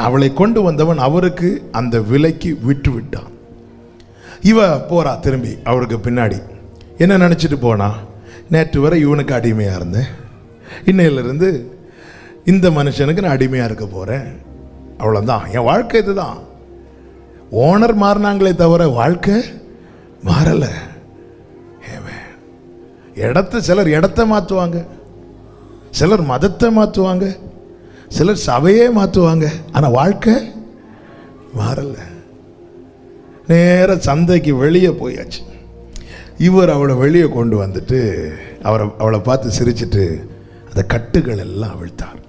அவளை கொண்டு வந்தவன் அவருக்கு அந்த விலைக்கு விட்டு விட்டான். இவ போறா திரும்பி அவருக்கு பின்னாடி. என்ன நினச்சிட்டு போனா, நேற்று வரை இவனுக்கு அடிமையாக இருந்தேன், இன்னையிலிருந்து இந்த மனுஷனுக்கு நான் அடிமையாக இருக்க போகிறேன், அவ்வளோதான். என் வாழ்க்கை இதுதான். ஓனர் மாறினாங்களே தவிர வாழ்க்கை மாறலை. சிலர் இடத்தை மாற்றுவாங்க, சிலர் மதத்தை மாற்றுவாங்க, சிலர் சபையே மாற்றுவாங்க, ஆனால் வாழ்க்கை மாறலை. நேர சந்தைக்கு வெளியே போயாச்சு. இவர் அவளை வெளியே கொண்டு வந்துட்டு அவளை பார்த்து சிரிச்சிட்டு அந்த கட்டுகள் எல்லாம் அவிழ்த்தார்.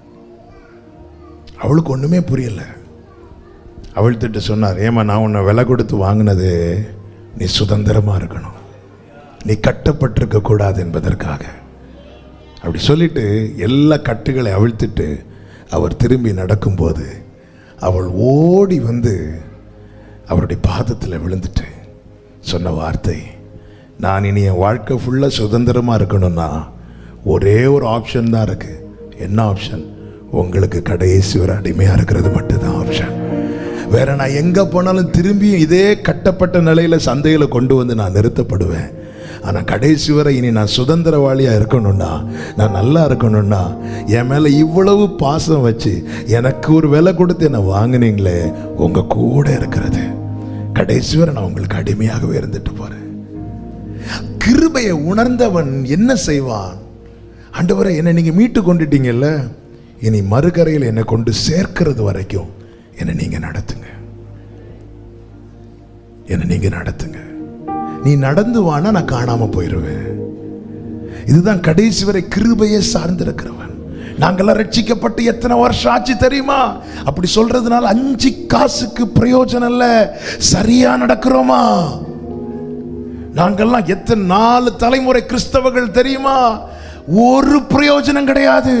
அவளுக்கு ஒன்றுமே புரியல. அவிழ்த்துட்டு சொன்னார், ஏமா நான் உன்னை விலை கொடுத்து வாங்கினது நீ சுதந்திரமாக இருக்கணும், நீ கட்டப்பட்டிருக்க கூடாது என்பதற்காக. அப்படி சொல்லிட்டு எல்லா கட்டுகளை அவிழ்த்துட்டு அவர் திரும்பி நடக்கும்போது அவள் ஓடி வந்து அவருடைய பாதத்தில் விழுந்துட்டு சொன்ன வார்த்தை, நான் இனி என் வாழ்க்கை ஃபுல்லாக சுதந்திரமாக இருக்கணும்னா ஒரே ஒரு ஆப்ஷன் தான் இருக்கு. என்ன ஆப்ஷன்? உங்களுக்கு கடைசி ஒரு அடிமையாக இருக்கிறது மட்டும்தான் ஆப்ஷன். வேற நான் எங்கே போனாலும் திரும்பியும் இதே கட்டப்பட்ட நிலையில் சந்தையில் கொண்டு வந்து நான் நிறுத்தப்படுவேன். ஆனால் கடைசி வரை இனி நான் சுதந்திரவாளியாக இருக்கணும்னா, நான் நல்லா இருக்கணும்னா, என் மேலே இவ்வளவு பாசம் வச்சு எனக்கு ஒரு விலை கொடுத்து என்னை வாங்கினீங்களே, உங்கள் கூட இருக்கிறது கடைசி வரை நான் உங்களுக்கு அடிமையாகவே இருந்துட்டு போகிறேன். கிருபையை உணர்ந்தவன் என்ன செய்வான்? ஆண்டவரே, என்னை நீங்கள் மீட்டு கொண்டுட்டீங்கல்ல, இனி மறுகரையில் என்னை கொண்டு சேர்க்கிறது வரைக்கும் என்னை நீங்கள் நடத்துங்க, என்னை நீங்கள் நடத்துங்க. நீ நடந்து வானா நான் காணாம போயிடுவேன். இதுதான் கடைசி வரை கிருபையை சார்ந்திருக்கிறவன். நாங்கெல்லாம் ரட்சிக்கப்பட்டு எத்தனை வருஷம் ஆச்சு தெரியுமா? அப்படி சொல்றதுனால 5 காசுக்கு பிரயோஜனம் இல்ல. சரியா நடக்கிறோமா? நாங்கெல்லாம் எத்தனை 4 தலைமுறை கிறிஸ்தவர்கள் தெரியுமா? ஒரு பிரயோஜனம் கிடையாது.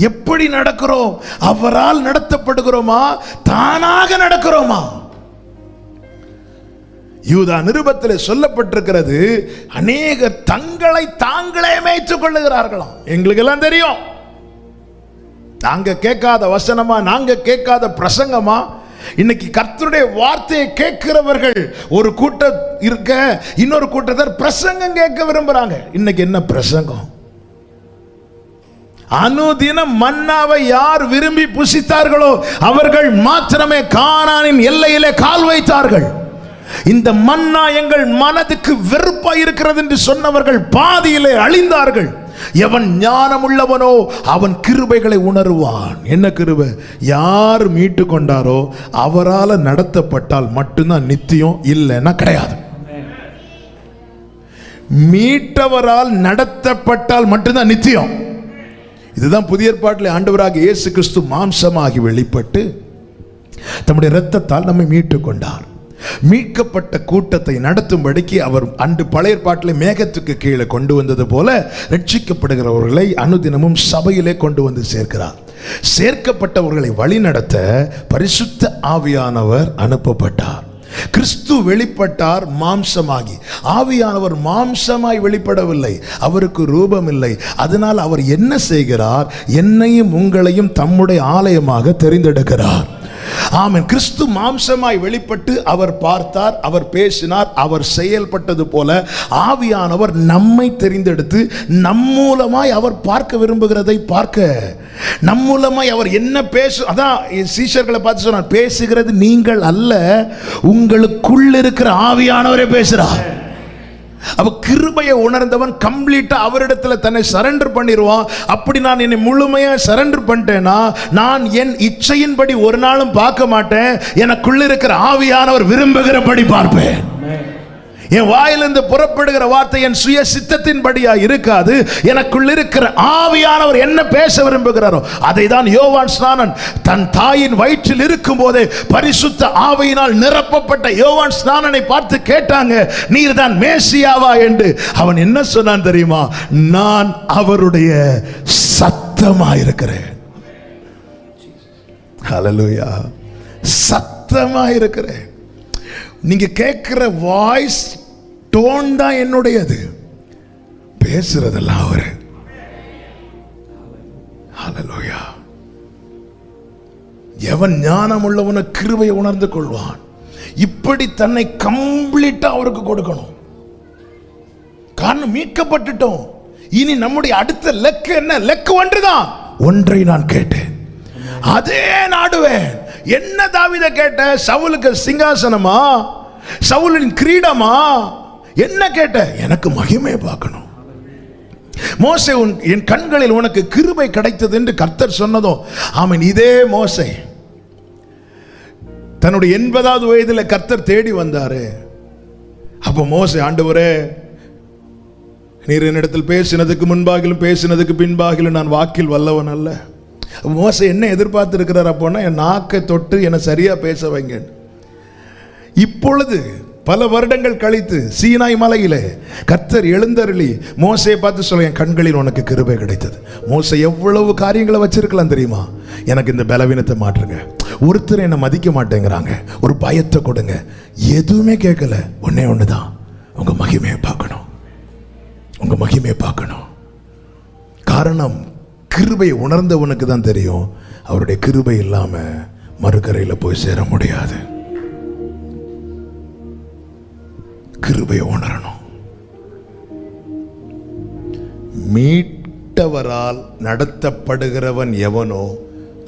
எப்படி நடக்கிறோம்? அவரால் நடத்தப்படுகிறோமா, தானாக நடக்கிறோமா? யூதா நிருபத்தில் சொல்லப்பட்டிருக்கிறது, அநேகர் தங்களை தாங்களே மேய்த்துக் கொள்ளுகிறார்களாம். எங்களுக்கு எல்லாம் தெரியும், நாங்க கேட்காத வசனமா, நாங்க கேட்காத பிரசங்கமா. இன்னைக்கு கர்த்தருடைய வார்த்தையை கேட்கிறவர்கள் ஒரு கூட்டம் இருக்க, இன்னொரு கூட்டத்தார் பிரசங்கம் கேட்க விரும்புறாங்க. இன்னைக்கு என்ன பிரசங்கம்? அனுதினம் மன்னாவை யார் விரும்பி புசித்தார்களோ அவர்கள் மாத்திரமே கானானின் எல்லையிலே கால் வைத்தார்கள். இந்த மன்னா எங்கள் மனதுக்கு வெறுப்பா இருக்கிறது என்று சொன்னவர்கள் பாதியிலே அழிந்தார்கள். எவன் ஞானம் உள்ளவனோ அவன் கிருபைகளை உணர்வான். என்ன கிருபை? யார் மீட்டு கொண்டாரோ அவரால் நடத்தப்பட்டால் மட்டும்தான் நித்தியம், இல்லைன்னா கிடையாது. மீட்டவரால் நடத்தப்பட்டால் மட்டும்தான் நித்தியம். இதுதான் புதிய ஏற்பாட்டில் ஆண்டவராக இயேசு கிறிஸ்து மாம்சமாகி வெளிப்பட்டு தம்முடைய இரத்தத்தால் நம்மை மீட்டு கொண்டார். மீட்கப்பட்ட கூட்டத்தை நடத்தும்படிக்கு அவர் அன்று பழைய ஏற்பாட்டிலே மேகத்துக்கு கீழே கொண்டு வந்தது போல ரட்சிக்கப்படுகிறவர்களை அனுதினமும் சபையிலே கொண்டு வந்து சேர்க்கிறார். சேர்க்கப்பட்டவர்களை வழிநடத்த பரிசுத்த ஆவியானவர் அனுப்பப்பட்டார். கிறிஸ்து வெளிப்பட்டார் மாம்சமாகி. ஆவியானவர் மாம்சமாய் வெளிப்படவில்லை, அவருக்கு ரூபம் இல்லை. அதனால் அவர் என்ன செய்கிறார்? என்னையும் உங்களையும் தம்முடைய ஆலயமாக தெரிந்தெடுக்கிறார். ஆமென். கிறிஸ்து மாம்சமாய் வெளிப்பட்டு அவர் பார்த்தார், அவர் பேசினார், அவர் செயல்பட்டது போல ஆவியானவர் நம்மை தெரிந்தெடுத்து நம் மூலமாய் அவர் பார்க்க விரும்புகிறதை பார்க்க, நம் மூலமாய் அவர் என்ன அதான் சீஷர்களை பார்த்து சொன்னார், பேசுகிறது நீங்கள் அல்ல, உங்களுக்குள் இருக்கிற ஆவியானவரே பேசுறார். அப்ப கிருபையை உணர்ந்தவன் கம்ப்ளீட்டா அவரிடத்துல தன்னை சரண்டர் பண்ணிடுவான். அப்படி நான் என்னை முழுமையா சரண்டர் பண்ணிட்டேன்னா நான் என் இச்சையின்படி ஒரு நாளும் பார்க்க மாட்டேன். எனக்குள்ள இருக்கிற ஆவியானவர் விரும்புகிறபடி பார்ப்பேன். என் வாயிலிருந்து புறப்படுகிற வார்த்தை என் சுய சித்தத்தின்படியா இருக்காது. எனக்குள்ள இருக்கிற ஆவியானவர் என்ன பேச விரும்புகிறாரோ அதை தான் யோவான் ஸ்நானன் தன் தாயின் வயிற்றில் இருக்கும் போதே பரிசுத்த ஆவியினால் நிரப்பப்பட்ட யோவான் ஸ்நானனை பார்த்து கேட்டாங்க, நீர் தான் மேசியாவா என்று. அவன் என்ன சொன்னான் தெரியுமா? நான் அவருடைய சத்தமா இருக்கிறேன். ஹல்லேலூயா. சத்தமா இருக்கிறேன். நீங்க கேட்கிற வாய்ஸ் டோன் தான் என்னுடையது, பேசுறதெல்லாம் அவரு. ஹல்லேலூயா. எவன் ஞானம் உள்ளவன கிருபையை உணர்ந்து கொள்வான். இப்படி தன்னை கம்ப்ளீட்டா அவருக்கு கொடுக்கணும். காரணம் மீட்கப்பட்டுட்டோம். இனி நம்முடைய அடுத்த லக்கு என்ன? லக்கு ஒன்றுதான். ஒன்றை நான் கேட்டேன், அதே நாடுவேன். என்ன தாவீது கேட்ட? சவுலுக்கு சிங்காசனமா, சவுலின் கிரீடமா? என்ன கேட்ட? எனக்கு மகிமை பார்க்கணும். மோசே, என் கண்களில் உனக்கு கிருபை கிடைத்தது என்று கர்த்தர் சொன்னதோ, ஆமென். இதே மோசே தன்னுடைய 80வது வயதில் கர்த்தர் தேடி வந்தாரு. அப்போ மோசே, ஆண்டவரே, நீர் என்னிடத்தில் பேசினதுக்கு முன்பாகிலும் பேசினதுக்கு பின்பாகிலும் நான் வாக்கில் வல்லவன் அல்ல. மோசே என்ன எதிர்பார்த்து இருக்கிறார்? அப்போனா என் நாக்கை தொட்டு என்னை சரியா பேச வைங்க. இப்பொழுது பல வருடங்கள் கழித்து சீனாய் மலையிலே கர்த்தர் எழுந்தருளி மோசையை பார்த்து சொல்ல, என் கண்களில் உனக்கு கிருபை கிடைத்தது. மோசே எவ்வளவு காரியங்களை வச்சிருக்கலாம் தெரியுமா? எனக்கு இந்த பலவீனத்தை மாற்றுங்க, ஒருத்தர் என்னை மதிக்க மாட்டேங்கிறாங்க, ஒரு பயத்தை கொடுங்க. எதுவுமே கேட்கல. ஒன்னே ஒண்ணுதான், உங்க மகிமையை பார்க்கணும், உங்க மகிமையை பார்க்கணும். காரணம், கிருபையை உணர்ந்தவனுக்கு தான் தெரியும், அவருடைய கிருபை இல்லாம மறுகரையில் போய் சேர முடியாது. கிருபையை உணரணும். மீட்டவரால் நடத்தப்படுகிறவன் எவனோ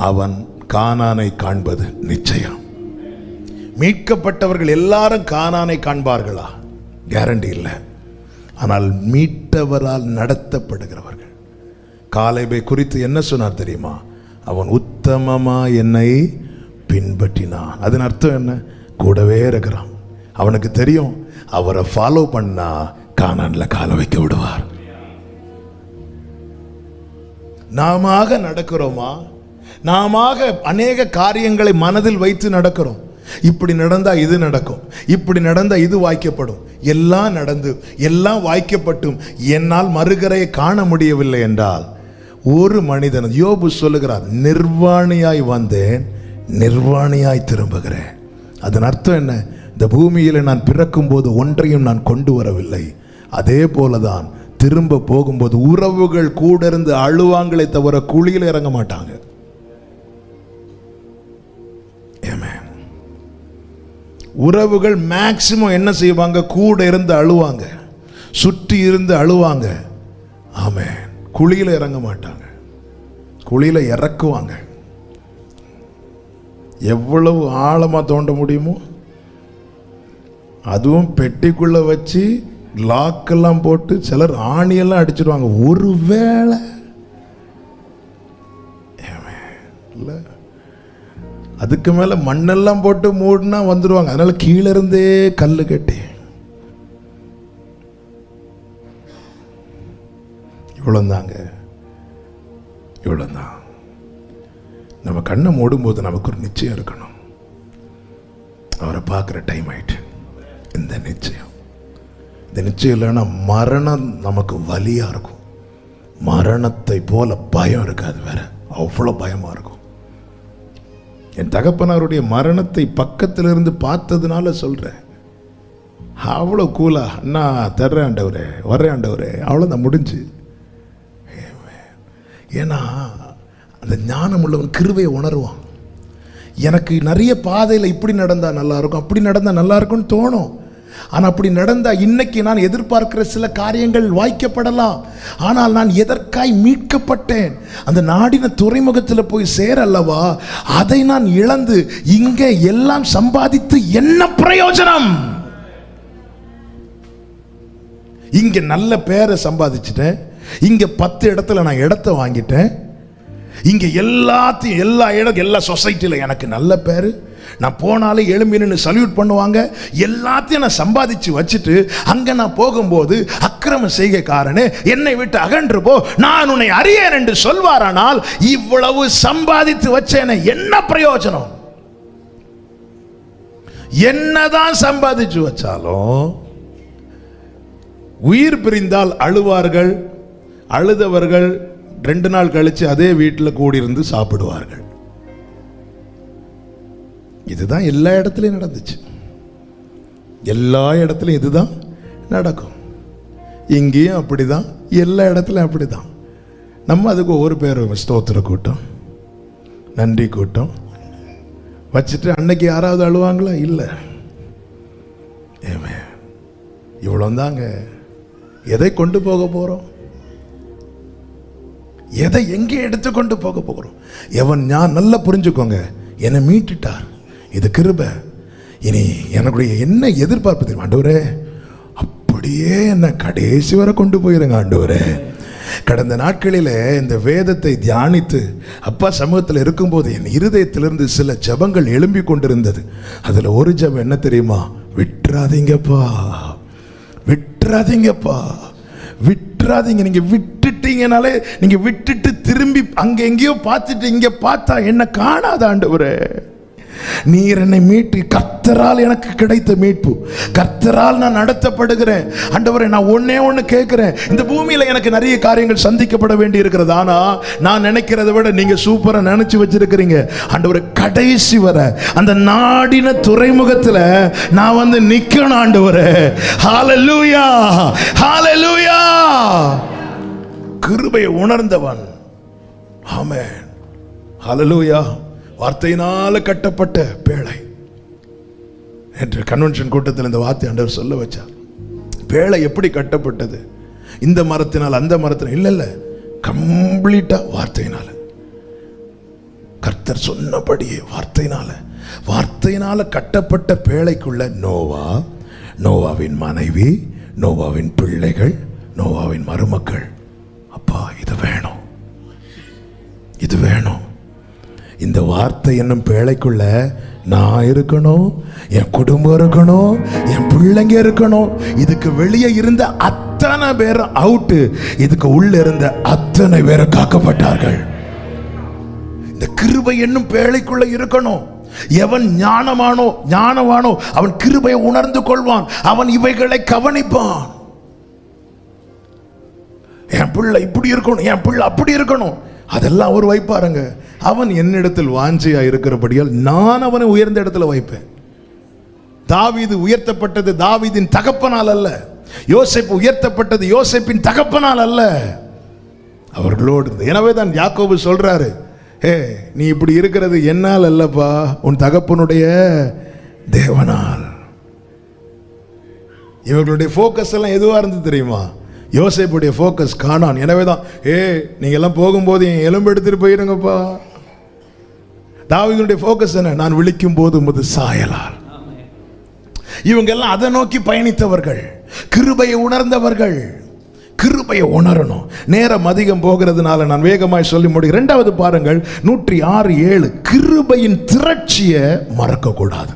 அவன் கானானை காண்பது நிச்சயம். மீட்கப்பட்டவர்கள் எல்லாரும் கானானை காண்பார்களா? கேரண்டி இல்லை. ஆனால் மீட்டவரால் நடத்தப்படுகிறவர்கள். காலேபை குறித்து என்ன சொன்னார் தெரியுமா? அவன் உத்தமமா என்னை பின்பற்றினான். அதன் அர்த்தம் என்ன? கூடவே இருக்கிறான். அவனுக்கு தெரியும், அவரை ஃபாலோ பண்ணா கானான்ல கால வைக்க விடுவார். நாம நடக்கிறோமா? நாம அநேக காரியங்களை மனதில் வைத்து நடக்கிறோம். இப்படி நடந்தா இது நடக்கும், இப்படி நடந்தா இது வாய்க்கப்படும். எல்லாம் நடந்து எல்லாம் வாய்க்கப்பட்டும் என்னால் மறுகரையை காண முடியவில்லை என்றால், ஒரு மனிதன், யோபு சொல்லுகிறார், நிர்வாணியாய் வந்தேன், நிர்வாணியாய் திரும்புகிறேன். அதன் அர்த்தம் என்ன? இந்த பூமியில் நான் பிறக்கும் போது ஒன்றையும் நான் கொண்டு வரவில்லை. அதே போலதான் திரும்ப போகும்போது உறவுகள் கூட இருந்து அழுவாங்களே தவிர குழியில் இறங்க மாட்டாங்க. உறவுகள் மேக்சிமம் என்ன செய்வாங்க? கூட இருந்து அழுவாங்க, சுற்றி இருந்து அழுவாங்க. ஆமென். குழியில் இறங்க மாட்டாங்க, குழியில் இறக்குவாங்க. எவ்வளவு ஆழமா தோண்ட முடியுமோ, அதுவும் பெட்டிக்குள்ள வச்சு லாக்கெல்லாம் போட்டு சிலர் ஆணியெல்லாம் அடிச்சிடுவாங்க. ஒருவேளை இல்லை, அதுக்கு மேல மண்ணெல்லாம் போட்டு மூடினா வந்துடுவாங்க. அதனால கீழே இருந்தே கல்லு கட்டி. இவ்வளவுதாங்க, இவ்வளவுதான். நம்ம கண்ணை மூடும்போது நமக்கு ஒரு நிச்சயம் இருக்கணும், அவரை பார்க்குற டைம் ஆயிட்டு. இந்த நிச்சயம், இந்த நிச்சயம் இல்லைன்னா மரணம் நமக்கு வலியா இருக்கும். மரணத்தை போல பயம் இருக்காது வேற, அவ்வளோ பயமா இருக்கும். என் தகப்பனாருடைய மரணத்தை பக்கத்திலிருந்து பார்த்ததுனால சொல்றேன். அவ்வளோ கூலா, நான் தர்றேன் ஆண்டவரே, வர்றேன் ஆண்டவரே, அவ்வளோதான், முடிஞ்சு. ஏன்னா அந்த ஞானம் உள்ளவன் கிருபையை உணர்வான். எனக்கு நிறைய பாதையில் இப்படி நடந்தா நல்லா இருக்கும், அப்படி நடந்தா நல்லா இருக்கும்னு தோணும். ஆனால் அப்படி நடந்தா இன்னைக்கு நான் எதிர்பார்க்கிற சில காரியங்கள் வாய்க்கப்படலாம். ஆனால் நான் எதற்காய் மீட்கப்பட்டேன்? அந்த நாடின துறைமுகத்தில் போய் சேரல்லவா? அதை நான் இழந்து இங்கே எல்லாம் சம்பாதித்து என்ன பிரயோஜனம்? இங்க நல்ல பேரை சம்பாதிச்சிட்டேன், இங்க 10 இடத்துல நான் இடத்தை வாங்கிட்டேன், இங்க எல்லாத்தையும் எல்லா சொசைட்டில எனக்கு நல்ல பேரு, நான் போனாலே எழும்பி நின்று சல்யூட் பண்ணுவாங்க, எல்லாத்தையும் நான் சம்பாதிச்சு வச்சுட்டு அங்க நான் போகும்போது அக்கிரம செய்கைக்காரனே என்னை விட்டு அகன்று போ, நான் உன்னை அறியேன் என்று சொல்வாரானால் இவ்வளவு சம்பாதித்து வச்சேனே என்ன பிரயோஜனம்? என்னதான் சம்பாதிச்சு வச்சாலும் உயிர் பிரிந்தால் அழுவார்கள். அழுதவர்கள் 2 நாள் கழிச்சு அதே வீட்டில் கூடியிருந்து சாப்பிடுவார்கள். இதுதான் எல்லா இடத்துலையும் நடந்துச்சு. எல்லா இடத்துலையும் இதுதான் நடக்கும். இங்கேயும் அப்படிதான், எல்லா இடத்துலையும் அப்படிதான். நம்ம அதுக்கு ஒவ்வொரு பேர், ஸ்தோத்திர கூட்டம், நன்றி கூட்டம் வச்சுட்டு அன்னைக்கு யாராவது அழுவாங்களா? இல்லை. இவ்வளோதாங்க. எதை கொண்டு போக போகிறோம்? எதை எங்கே எடுத்துக்கொண்டு போக போகிறோம்? எவன் நான் நல்லா புரிஞ்சுக்கோங்க, என்னை மீட்டுட்டார், இது கிருபை. இனி என்னுடைய என்ன எதிர்பார்ப்பு தெரியும்? ஆண்டவரே அப்படியே என்ன கடைசி வரை கொண்டு போயிருங்க ஆண்டவரே. கடந்த நாட்களில் இந்த வேதத்தை தியானித்து அப்பா சமூகத்தில் இருக்கும்போது என் இருதயத்திலிருந்து சில ஜபங்கள் எழும்பி கொண்டிருந்தது. அதில் ஒரு ஜபம் என்ன தெரியுமா? விட்டுறாதீங்கப்பா, விட்டுறாதீங்கப்பா, விட்டுறாதீங்க. நீங்க விட்டுட்டீங்கனாலே, நீங்க விட்டுட்டு திரும்பி அங்க எங்கேயோ பார்த்துட்டு இங்க பார்த்தா என்ன காணாத ஆண்டவரே. நீர் என்னை மீட்டு, கர்த்தரால் எனக்கு கிடைத்த மீட்பு, கர்த்தரால் நான் நடத்தப்படுகிறேன் ஆண்டவரே. நான் ஒன்னே ஒன்று கேட்கிறேன், இந்த பூமியில எனக்கு நிறைய காரியங்கள் சந்திக்கப்பட வேண்டி இருக்கிறது. ஆனா நான் நினைக்கிறத விட நீங்க சூப்பரா நினைச்சு வச்சிருக்கிறீங்க ஆண்டவரே. கடைசி வர அந்த நாடின துறைமுகத்துல நான் வந்து நிக்கணும் ஆண்டவரே. ஹalleluya, ஹalleluya. கிருபையை உணர்ந்தவன், ஆமென், ஹalleluya. வார்த்தையினால கட்டப்பட்ட பேழை என்று கன்வென்ஷன் கூட்டத்தில் இந்த வார்த்தை ஆண்டவர் சொல்ல வச்சார். பேழை எப்படி கட்டப்பட்டது? இந்த மரத்தினால் அந்த மரத்தினால் இல்ல இல்ல, கம்ப்ளீட்டா வார்த்தையினால. கர்த்தர் சொன்னபடியே வார்த்தையினால கட்டப்பட்ட பேழைக்குள்ள நோவா, நோவாவின் மனைவி, நோவாவின் பிள்ளைகள், நோவாவின் மருமக்கள். அப்பா இது வேணும், இது வேணும். இந்த வார்த்தை என்னும் பேழைக்குள்ள நான் இருக்கணும், என் குடும்பம் இருக்கணும், என் பிள்ளைங்க இருக்கணும். இதுக்கு வெளியே இருந்த அத்தனை பேர் அவுட்டு, இதுக்கு உள்ள இருந்த அத்தனை பேர் காக்கப்பட்டார்கள். இந்த கிருபை என்னும் பேழைக்குள்ள இருக்கணும். எவன் ஞானவானோ அவன் கிருபையை உணர்ந்து கொள்வான், அவன் இவைகளை கவனிப்பான். என் பிள்ளை இப்படி இருக்கணும், என் பிள்ளை அப்படி இருக்கணும், அதெல்லாம் அவர் வைப்பாருங்க. அவன் என்னிடத்தில் வாஞ்சையா இருக்கிறபடியால் நான் அவனை உயர்ந்த இடத்துல வைப்பேன். தாவீது உயர்த்தப்பட்டது தாவீதின் தகப்பனால் அல்ல, யோசேப்பு உயர்த்தப்பட்டது யோசேப்பின் தகப்பனால் அல்ல, அவர்களோடு. எனவே தான் யாக்கோபு சொல்றாரு, நீ இப்படி இருக்கிறது என்னால் அல்லப்பா, உன் தகப்பனுடைய தேவனால். இவர்களுடைய போக்கஸ் எல்லாம் எதுவா இருந்தது தெரியுமா? யோசேப்புடைய போக்கஸ் காணான். எனவே தான் நீங்க எல்லாம் போகும்போது என் எலும்பு எடுத்துட்டு போயிருங்கப்பா. தாவீதுடைய போக்கஸ் என்ன? நான் விழிக்கும் போது உமது சாயலால். இவங்க எல்லாம் அதை நோக்கி பயணித்தவர்கள், கிருபையை உணர்ந்தவர்கள். கிருபையை உணரணும். நேரம் அதிகம் போகிறதுனால நான் வேகமாய் சொல்லி முடிகிறேன். இரண்டாவது பாருங்கள், 106:7. கிருபையின் திரட்சியை மறக்க கூடாது.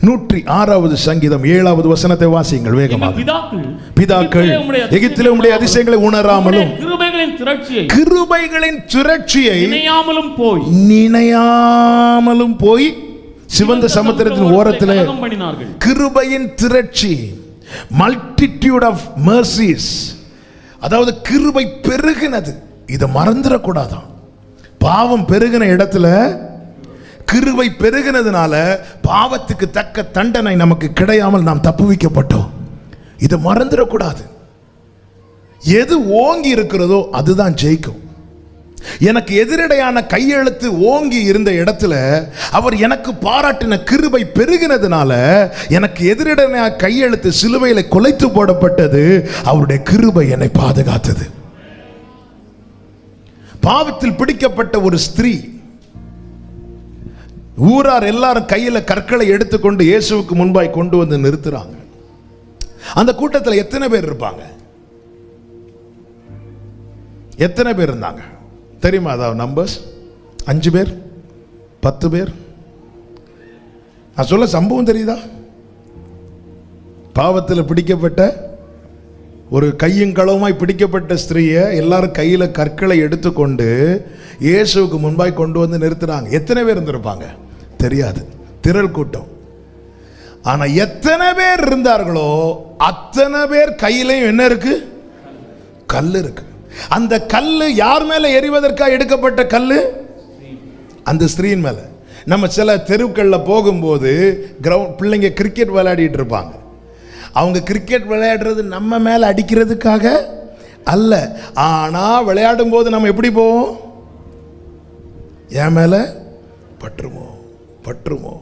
106வது சங்கீதம் 7வது வசனத்தை வாசியுங்கள் வேகமாக. பிதாக்கள் எகிப்திலே உம்முடைய அதிசயங்களை உணராமலும் கிருபைகளின் திரட்சியை நினையாமலும் போய் சிவந்த சமுத்திரத்தின் ஓரத்திலே கிருபையின் திரட்சி, மல்டிட்யூட் ஆஃப் மர்சிஸ், அதாவது கிருபை பெருகினது. இதை மறந்துடக்கூடாதான். பாவம் பெருகின இடத்துல கிருபை பெருகினதுனால பாவத்துக்கு தக்க தண்டனை நமக்கு கிடையாமல் நாம் தப்புவிக்கப்பட்டோம். இதை மறந்துடக்கூடாது. எது ஓங்கி இருக்கிறதோ அதுதான் ஜெயிக்கும். எனக்கு எதிரடையான கையெழுத்து ஓங்கி இருந்த இடத்துல அவர் எனக்கு பாராட்டின கிருபை பெருகினதுனால எனக்கு எதிரடையான கையெழுத்து சிலுவையில கொலைத்து போடப்பட்டது. அவருடைய கிருபை என்னை பாதுகாத்தது. பாவத்தில் பிடிக்கப்பட்ட ஒரு ஸ்திரீ, ஊரார் எல்லாரும் கையில கற்களை எடுத்துக்கொண்டு இயேசுவுக்கு முன்பாய் கொண்டு வந்து நிறுத்துறாங்க. அந்த கூட்டத்தில் எத்தனை பேர் இருப்பாங்க? எத்தனை பேர் இருந்தாங்க தெரியுமா? அதாவது நம்பர்ஸ் 5 பேர், 10 பேர். நான் சொல்ல சம்பவம் தெரியுதா? பாவத்தில் பிடிக்கப்பட்ட ஒரு கையுங்களவுமாய் பிடிக்கப்பட்ட ஸ்திரீயை எல்லாரும் கையில கற்களை எடுத்துக்கொண்டு இயேசுவுக்கு முன்பாய் கொண்டு வந்து நிறுத்துறாங்க. எத்தனை பேர் இருந்திருப்பாங்க தெரியாது, திரள் கூட்டம். ஆனா எத்தனை பேர் இருந்தார்களோ அத்தனை பேர் கையிலையும் என்ன இருக்கு? கல் இருக்கு. அந்த கல்லு யார் மேல எறிவதற்காக எடுக்கப்பட்ட கல்லு? அந்த ஸ்திரீயின் மேல. நம்ம சில தெருக்கள்ல போகும்போது பிள்ளைங்க கிரிக்கெட் விளையாடிட்டு இருப்பாங்க. அவங்க கிரிக்கெட் விளையாடுறது நம்ம மேல அடிக்கிறதுக்காக அல்ல, ஆனா விளையாடும் போது நம்ம எப்படி போவோம்? என் மேல பற்றுமோ.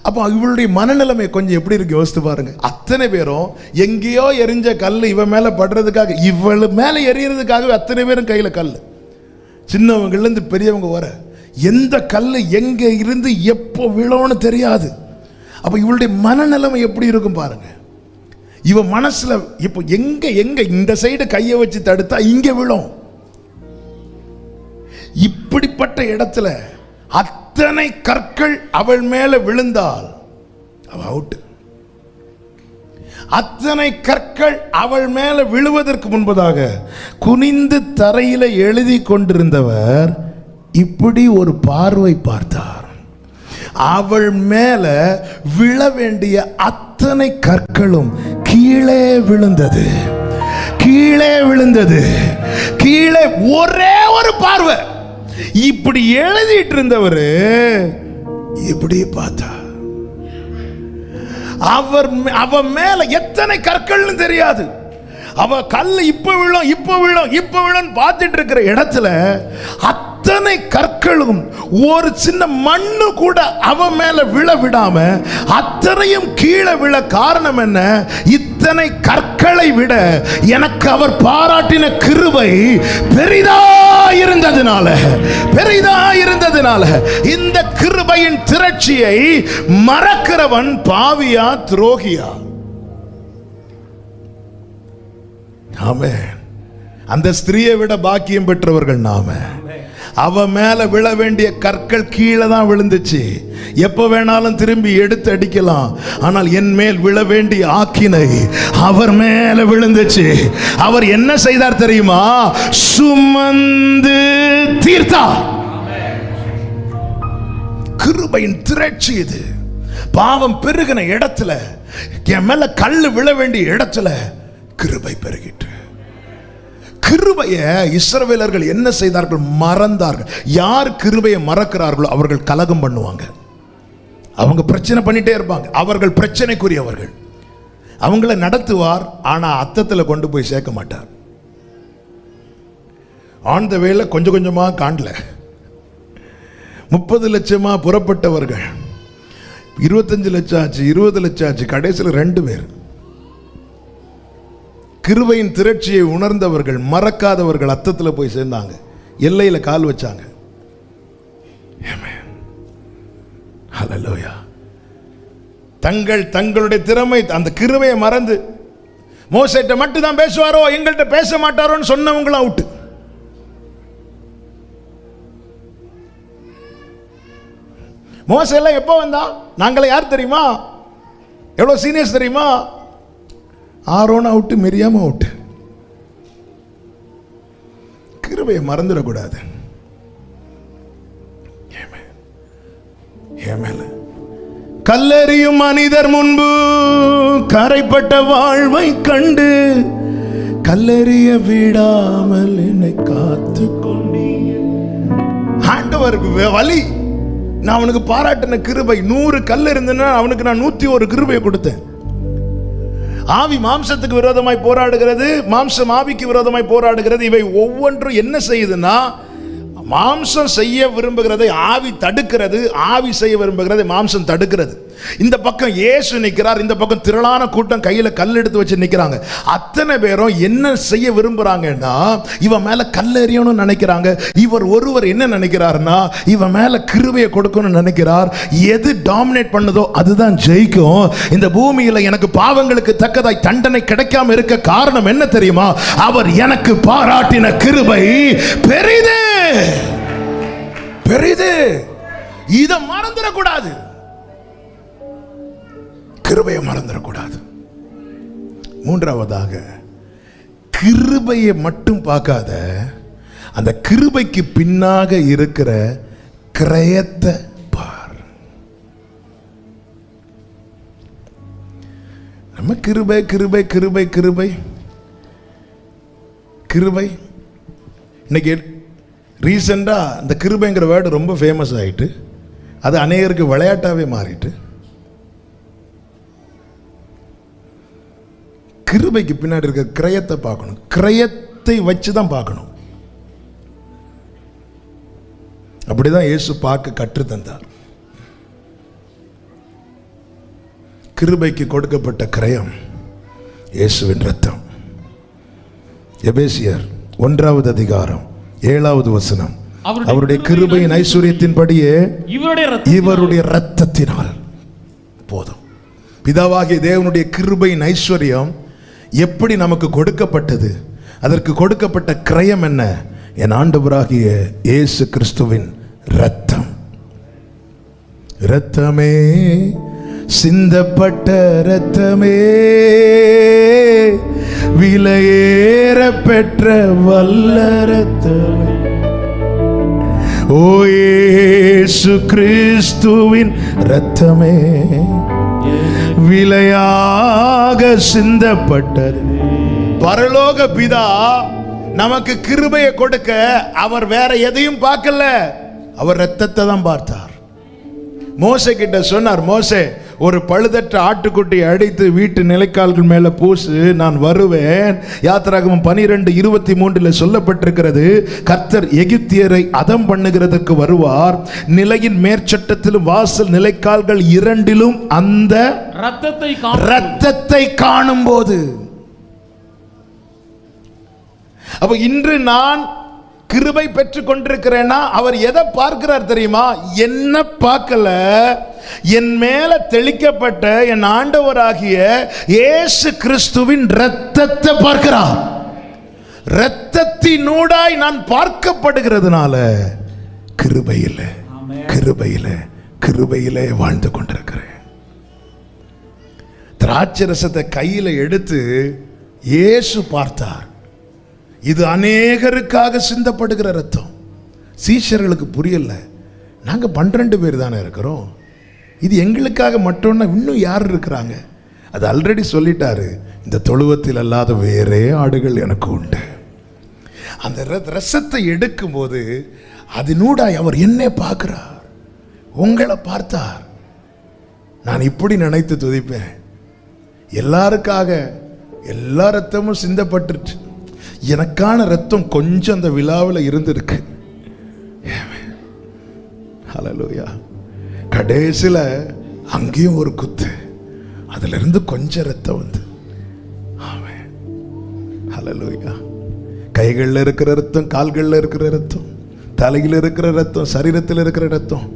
அப்போ இவளுடைய மனநிலைமை கொஞ்சம் எப்படி இருக்கு யோசித்து பாருங்க. அத்தனை பேரும் எங்கேயோ எரிஞ்ச கல் இவன் மேல படுறதுக்காக, இவள் மேல எரியறதுக்காக அத்தனை பேரும் கையில கல். சின்னவங்கள்ல இருந்து பெரியவங்க வர எந்த கல் எங்க இருந்து எப்போ விழும்னு தெரியாது. அப்ப இவளுடைய மனநிலைமை எப்படி இருக்கும் பாருங்க. இவ மனசுல இப்போ எங்க எங்க இந்த சைடு கையை வச்சு தடுத்தா இங்க விழும். இப்படிப்பட்ட இடத்துல அத்தனை கற்கள் அவள் மேல விழுந்தால் அவ அவுட். அத்தனை கற்கள் அவள் மேல விழுவதற்கு முன்பதாக குனிந்து தரையில எழுதி கொண்டிருந்தவர் இப்படி ஒரு பார்வை பார்த்தார். அவள் மேல விழ வேண்டிய அத்தனை கற்களும் கீழே விழுந்தது, கீழே விழுந்தது, கீழே. ஒரே ஒரு பார்வை. இப்படி எழுதிட்டு இருந்தவர் இப்படி பார்த்தார். அவ மேல எத்தனை கற்கள்னு தெரியாது. அவ கல்லு இப்ப விழும் இப்ப விழும் இப்ப விழும் பார்த்துட்டு இருக்கிற இடத்துல அத்தனை கற்களும் ஒரு சின்ன மண்ணு கூட அவ மேல விழ விடாம அத்தனையும் கீழே விழ காரணம் என்ன? இத்தனை கற்களை விட எனக்கு அவர் பாராட்டின கிருபை பெரிதா இருந்ததுனால இந்த கிருபையின் திரட்சியை மறக்கிறவன் பாவியா துரோகியா? ஆமென். அந்த ஸ்திரியை விட பாக்கியம் பெற்றவர்கள் நாம. அவ மேல விழ வேண்டிய கற்கள் கீழே தான் விழுந்துச்சு. எப்ப வேணாலும் திரும்பி எடுத்து அடிக்கலாம். ஆனால் என் மேல் விழ வேண்டிய ஆக்கினை அவர் மேல விழுந்துச்சு. அவர் என்ன செய்தார் தெரியுமா? சுமந்து தீர்த்தார். கிருபையின் திரட்சி இது. பாவம் பெருகின இடத்துல, என் மேல கல்லு விழ வேண்டிய இடத்துல கிருபை பெருகிட்டு. கிருபைய இஸ்ரவேலர்கள் என்ன செய்தார்கள்? மறந்தார்கள். யார் கிருபையை மறக்கிறார்களோ அவர்கள் கலகம் பண்ணுவாங்க. அவங்க பிரச்சனை பண்ணிட்டே இருப்பாங்க. அவர்கள் பிரச்சனைக்குரியவர்கள். அவங்கள நடத்துவார், ஆனா அத்தத்தில் கொண்டு போய் சேர்க்க மாட்டார். ஆன் த வேல கொஞ்சம் கொஞ்சமா காண்டல 30 லட்சமா புறப்பட்டவர்கள் 25 லட்சம் ஆச்சு, 20 லட்சம் ஆச்சு, கடைசியில் 2 பேர். கிருபையின் திரட்சியை உணர்ந்தவர்கள், மறக்காதவர்கள் அத்தத்தில் போய் சேர்ந்தாங்க, எல்லையில கால் வச்சாங்க. ஹல்லேலூயா. தங்களுடைய திறமை, அந்த கிருபையை மறந்து மோசேட்ட மட்டும் தான் பேசுவாரோ, எங்கள்கிட்ட பேச மாட்டாரோன்னு சொன்னவங்களும் அவுட்டு. மோசே எல்லாம் எப்போ வந்தா? நாங்களே யார் தெரியுமா? எவ்வளவு சீனியர்ஸ் தெரியுமா? ஆரோன் அவுட்டு, மிரியாம அவுட்டு. கிருபையை மறந்துடக்கூடாது. கல்லெறியும் மனிதர் முன்பு கரைப்பட்ட வாழ்வை கண்டு கல்லெறிய விடாமல் என்னை காத்து கொண்டீங்க. ஆண்டவர் வலி. நான் அவனுக்கு பாராட்டின கிருபை. 100 கல் இருந்ததுன்னா அவனுக்கு நான் 101 கிருபையை கொடுத்தேன். ஆவி மாம்சத்துக்கு விரோதமாய் போராடுகிறது, மாம்சம் ஆவிக்கு விரோதமாய் போராடுகிறது. இவை ஒவ்வொன்றும் என்ன செய்யுதுன்னா, மாம்சம் செய்ய விரும்புகிறதை ஆவி தடுக்கிறது, ஆவி செய்ய விரும்புகிறதை மாம்சம் தடுக்கிறது. இந்த பக்கம் இயேசு நிற்கிறார், இந்த பக்கம் திரளான கூட்டம் கையில கல் எடுத்து வச்சு நிற்கிறாங்க. அத்தனை பேரும் என்ன செய்ய விரும்புறாங்கன்னா, இவன் மேல கல் எறியணும்னு நினைக்கிறாங்க. இவர் ஒருவர் என்ன நினைக்கிறாருன்னா, இவன் மேல கிருபையை கொடுக்கணும்னு நினைக்கிறார். எது டாமினேட் பண்ணுதோ அதுதான் ஜெயிக்கும். இந்த பூமியில எனக்கு பாவங்களுக்கு தக்கதாய் தண்டனை கிடைக்காம இருக்க காரணம் என்ன தெரியுமா? அவர் எனக்கு பாராட்டின கிருபை பெரிது, பெரிது. இதை மறந்துடக்கூடாது. கிருபையை மறந்துடக்கூடாது. மூன்றாவதாக, கிருபையை மட்டும் பார்க்காத, அந்த கிருபைக்கு பின்னாக இருக்கிற கிரயத்தை பார். நம்ம கிருபை கிருபை கிருபை கிருபை கிருபை. இன்னைக்கு ரீசெண்டா இந்த கிருபைங்கிற வேர்டு ரொம்ப ஃபேமஸ் ஆயிட்டு, அது அநேகருக்கு விளையாட்டாவே மாறிட்டு. கிருபைக்கு பின்னாடி இருக்க கிரயத்தை பார்க்கணும். கிரயத்தை வச்சு தான் பார்க்கணும். அப்படிதான் இயேசு பார்க்க கற்று தந்தார். கிருபைக்கு கொடுக்கப்பட்ட கிரயம் இயேசுவின் ரத்தம். எபேசியர் 1 அதிகாரம் 7வது வசனம். அவருடைய கிருபையின் ஐஸ்வரியத்தின்படியே இவருடைய இரத்தத்தினால் போதும். பிதாவாகிய தேவனுடைய கிருபையின் ஐஸ்வர்யம் எப்படி நமக்கு கொடுக்கப்பட்டது? அதற்கு கொடுக்கப்பட்ட கிரயம் என்ன? என் ஆண்டவராகிய இயேசு கிறிஸ்துவின் இரத்தம். இரத்தமே, சிந்தப்பட்ட இரத்தமே, விலையேற பெற்ற வல்ல இரத்தமே, ஓ இயேசு கிறிஸ்துவின் இரத்தமே, விலையாக சிந்தப்பட்டது. பரலோக பிதா நமக்கு கிருபையை கொடுக்க அவர் வேற எதையும் பார்க்கல, அவர் இரத்தத்தை தான் பார்த்தார். மோசே கிட்ட சொன்னார், மோசே ஒரு பழுதற்ற ஆட்டுக்குட்டியை அடித்து வீட்டு நிலைக்கால்கள் மேல பூசு, நான் வருவேன். யாத்திராகமம் 12:23 சொல்லப்பட்டிருக்கிறது, கர்த்தர் எகிப்தியரை அதம் பண்ணுகிறதற்கு வருவார், நிலையின் மேற்சட்டத்திலும் வாசல் நிலைக்கால்கள் இரண்டிலும் அந்த இரத்தத்தை காணும் போது. அப்ப இன்று நான் கிருபை பெற்றுக் கொண்டிருக்கிறேன்னா அவர் எதை பார்க்கிறார் தெரியுமா? என்ன பார்க்கல, என் மேல தெளிக்கப்பட்ட என் ஆண்டவராகிய இயேசு கிறிஸ்துவின் இரத்தத்தை பார்க்கிறார். இரத்தத்தினூடாய் நான் பார்க்கப்படுகிறதுனால கிருபையிலே கிருபையிலே கிருபையிலே வாழ்ந்து கொண்டிருக்கிறேன். திராட்சை ரசத்தை கையில எடுத்து இயேசு பார்த்தார், இது அநேகருக்காக சிந்தப்படுகிற ரத்தம். சீஷர்களுக்கு புரியல, நாங்க 12 பேர் தானே இருக்கிறோம், இது எங்களுக்காக மட்டும்னா இன்னும் யார் இருக்கிறாங்க? அது ஆல்ரெடி சொல்லிட்டாரு, இந்த தொழுவத்தில் அல்லாத வேறே ஆடுகள் எனக்கு உண்டு. அந்த ரசத்தை எடுக்கும் போது அதனூடாய் அவர் என்னை பார்க்கிறார், உங்களை பார்த்தார். நான் இப்படி நினைத்து துதிப்பேன், எல்லாருக்காக எல்லா ரத்தமும் சிந்தப்பட்டுருச்சு, எனக்கான ரத்தம் கொஞ்சம் அந்த விழாவில் இருந்திருக்கு. ஹல்லேலூயா. கடைசியில் அங்கேயும் ஒரு குத்து, அதுல இருந்து கொஞ்சம் ரத்தம் வந்து. ஹல்லேலூயா. கைகளில் இருக்கிற ரத்தம், கால்களில் இருக்கிற ரத்தம், தலையில் இருக்கிற ரத்தம், சரீரத்தில் இருக்கிற ரத்தம்.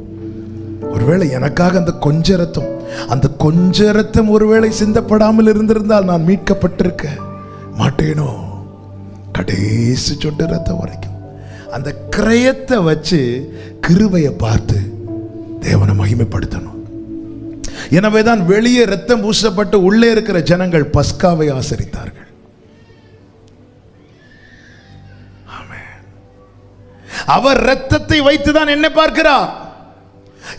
ஒருவேளை எனக்காக அந்த கொஞ்ச ரத்தம், அந்த கொஞ்ச ரத்தம் ஒருவேளை சிந்தப்படாமல் இருந்திருந்தால் நான் மீட்கப்பட்டிருக்க மாட்டேனோ. கடைசி சொட்டு ரத்தம் வரைக்கும் அந்த கிரயத்தை வச்சு கிருபையை பார்த்து தேவனை மகிமைப்படுத்தணும். எனவேதான் வெளியே ரத்தம் பூசப்பட்டு உள்ளே இருக்கிற ஜனங்கள் பஸ்காவை ஆசரித்தார்கள். அவர் ரத்தத்தை வைத்துதான் என்னை பார்க்கிறார்.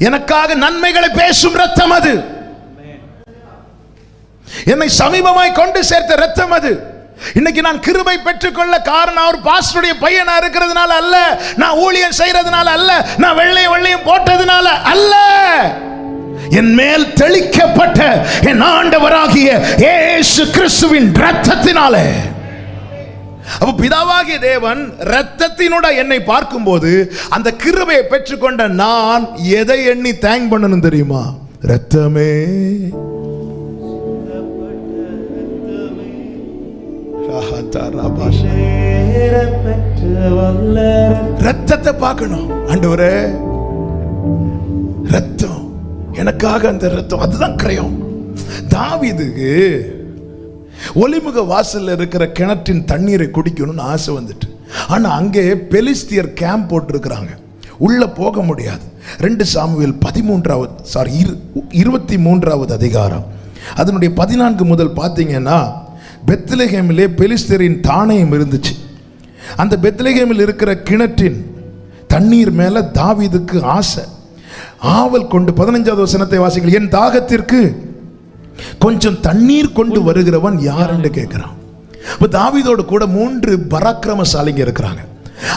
எனக்காக நன்மைகளை பேசும் ரத்தம் அது, என்னை சமீபமாய் கொண்டு சேர்த்த ரத்தம் அது. இன்னைக்கு நான் கிருபை பெற்றுக்கொள்ள காரணம் அவர் பாஸ்டருடைய பையனா இருக்கிறதுனால அல்ல, நான் ஊழியம் செய்யறதுனால அல்ல, நான் வெள்ளையும் போட்டதுனால அல்ல, என் மேல் தெளிக்கப்பட்ட என் ஆண்டவராகிய இயேசு கிறிஸ்துவின் இரத்தத்தினாலே. அப்ப பிதாவாகிய தேவன் இரத்தத்தினோட என்னை பார்க்கும்போது அந்த கிருபையை பெற்றுக்கொண்ட நான் எதை எண்ணி தேங்க் பண்ணணும் தெரியுமா? இரத்தமே, ரத்தத்தை பார்க்கணும். ஆண்டவரே ரத்தம், எனக்காக அந்த ரத்தம், அதுதான் கிரயம். தாவீதுக்கு ஒலிமுக வாசல்ல இருக்கிற கிணற்றின் தண்ணீரை குடிக்கணும்னு ஆசை வந்துட்டு, ஆனா அங்கே பெலிஸ்தியர் கேம்ப் போட்டிருக்கிறாங்க, உள்ள போக முடியாது. 2 சாமுவேல் 23வது அதிகாரம் அதனுடைய 14 முதல் பார்த்தீங்கன்னா, பெத்லெகேமிலே பெலிஸ்தரின் தானியம் இருந்துச்சு. அந்த பெத்லெகேமில் இருக்கிற கிணற்றின் தண்ணீர் மேல தாவீதுக்கு ஆசை, ஆவல் கொண்டு 15வது வசனத்தை வாசிங்கள். என் தாகத்திற்கு கொஞ்சம் தண்ணீர் கொண்டு வருகிறவன் யார் என்று கேட்கிறான். தாவீதோடு கூட 3 பராக்கிரமசாலிங்க இருக்கிறாங்க.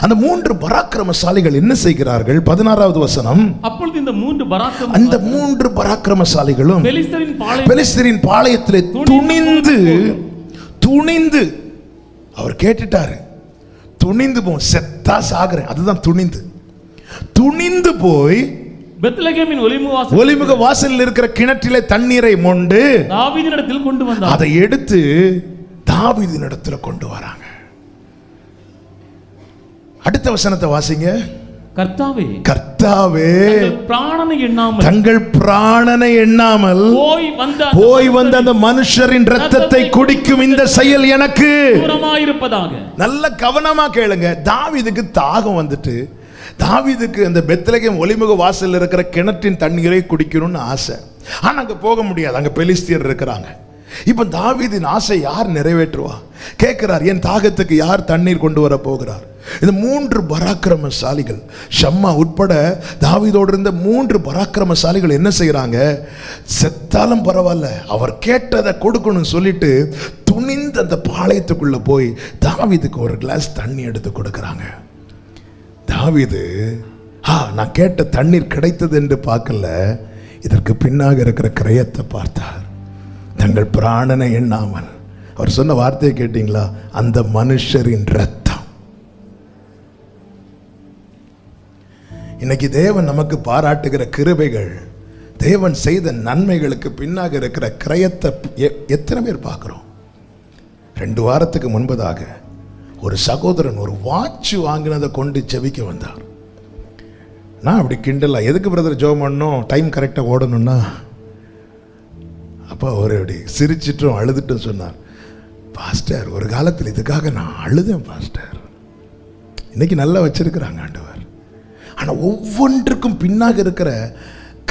அந்த 3 பராக்கிரமசாலிகள் என்ன செய்கிறார்கள்? 16வது வசனம். அப்பொழுது இந்த 3 பராக்கிரமசாலிகளும் பெலிஸ்தரின் பாளையத்திலே துணிந்து அவர் கேட்டுட்டாரு, துணிந்து போ, செத்தா சாகுறேன், அதுதான் துணிந்து போய் பெத்லெகேமின் ஒலிமுக வாசலில் இருக்கிற கிணற்றிலே தண்ணீரை மொண்டு தாவீதினிடத்தில் கொண்டு வந்தார். அதை எடுத்து தாவீதினிடத்தில் கொண்டு வராங்க. அடுத்த வசனத்தை வாசிங்க. கர்த்தாவே, கர்த்தாவே, பிராணனை எண்ணாமல், தங்கள் பிராணனை எண்ணாமல் போய் வந்த அந்த மனுஷரின் இரத்தத்தை குடிக்கும் இந்த செயல் எனக்கு தூரமாயிருப்பதாக. நல்ல கவனமா கேளுங்க. தாவீதுக்கு தாகம் வந்துட்டு, தாவீதுக்கு அந்த பெத்லகேம் ஒலிமுக வாசல்ல இருக்கிற கிணற்றின் தண்ணீரை குடிக்கணும்னு ஆசை. ஆனா அங்க போக முடியாது, அங்க பெலிஸ்தியர் இருக்கிறாங்க. இப்ப தாவீதின் ஆசை யார் நிறைவேற்றுவா? கேட்கிறார், என் தாகத்துக்கு யார் தண்ணீர் கொண்டு வர போகிறார்? இந்த 3 பராக்கிரமசாலிகள், ஷம்மா உட்பட தாவீதோடு இருந்த 3 பராக்கிரமசாலிகள் என்ன செய்யறாங்க? செத்தாலும் பரவாயில்ல, அவர் கேட்டதை கொடுக்கணும்னு சொல்லிட்டு துணிந்து அந்த பாளையத்துக்குள்ள போய் தாவீதுக்கு ஒரு கிளாஸ் தண்ணி எடுத்து கொடுக்கறாங்க. தாவீது நான் கேட்ட தண்ணீர் கிடைத்தது என்று பார்க்கல, இதற்கு பின்னாக இருக்கிற கிரயத்தை பார்த்தார். தங்கள் பிராணனை எண்ணாமல், அவர் சொன்ன வார்த்தையை கேட்டீங்களா? அந்த மனுஷரின் ரத்தம். இன்னைக்கு தேவன் நமக்கு பாராட்டுகிற கிருபைகள், தேவன் செய்த நன்மைகளுக்கு பின்னாக இருக்கிற கிரயத்தை எத்தனை பேர் பார்க்கிறோம்? 2 வாரத்துக்கு முன்பதாக ஒரு சகோதரன் ஒரு வாட்ச் வாங்கினதை கொண்டு செவிக்க வந்தார். நான் அப்படி கிண்டலா, எதுக்கு பிரதர் ஜெபம் பண்ணணும், டைம் கரெக்டாக ஓடணும்னா? அப்போ அவர் அப்படி சிரிச்சிட்டும் அழுதுட்டும் சொன்னார், பாஸ்டர், ஒரு காலத்தில் இதுக்காக நான் அழுதேன் பாஸ்டர், இன்னைக்கு நல்லா வச்சிருக்கிறாங்க ஆண்டவர். ஆனால் ஒவ்வொன்றுக்கும் பின்னாக இருக்கிற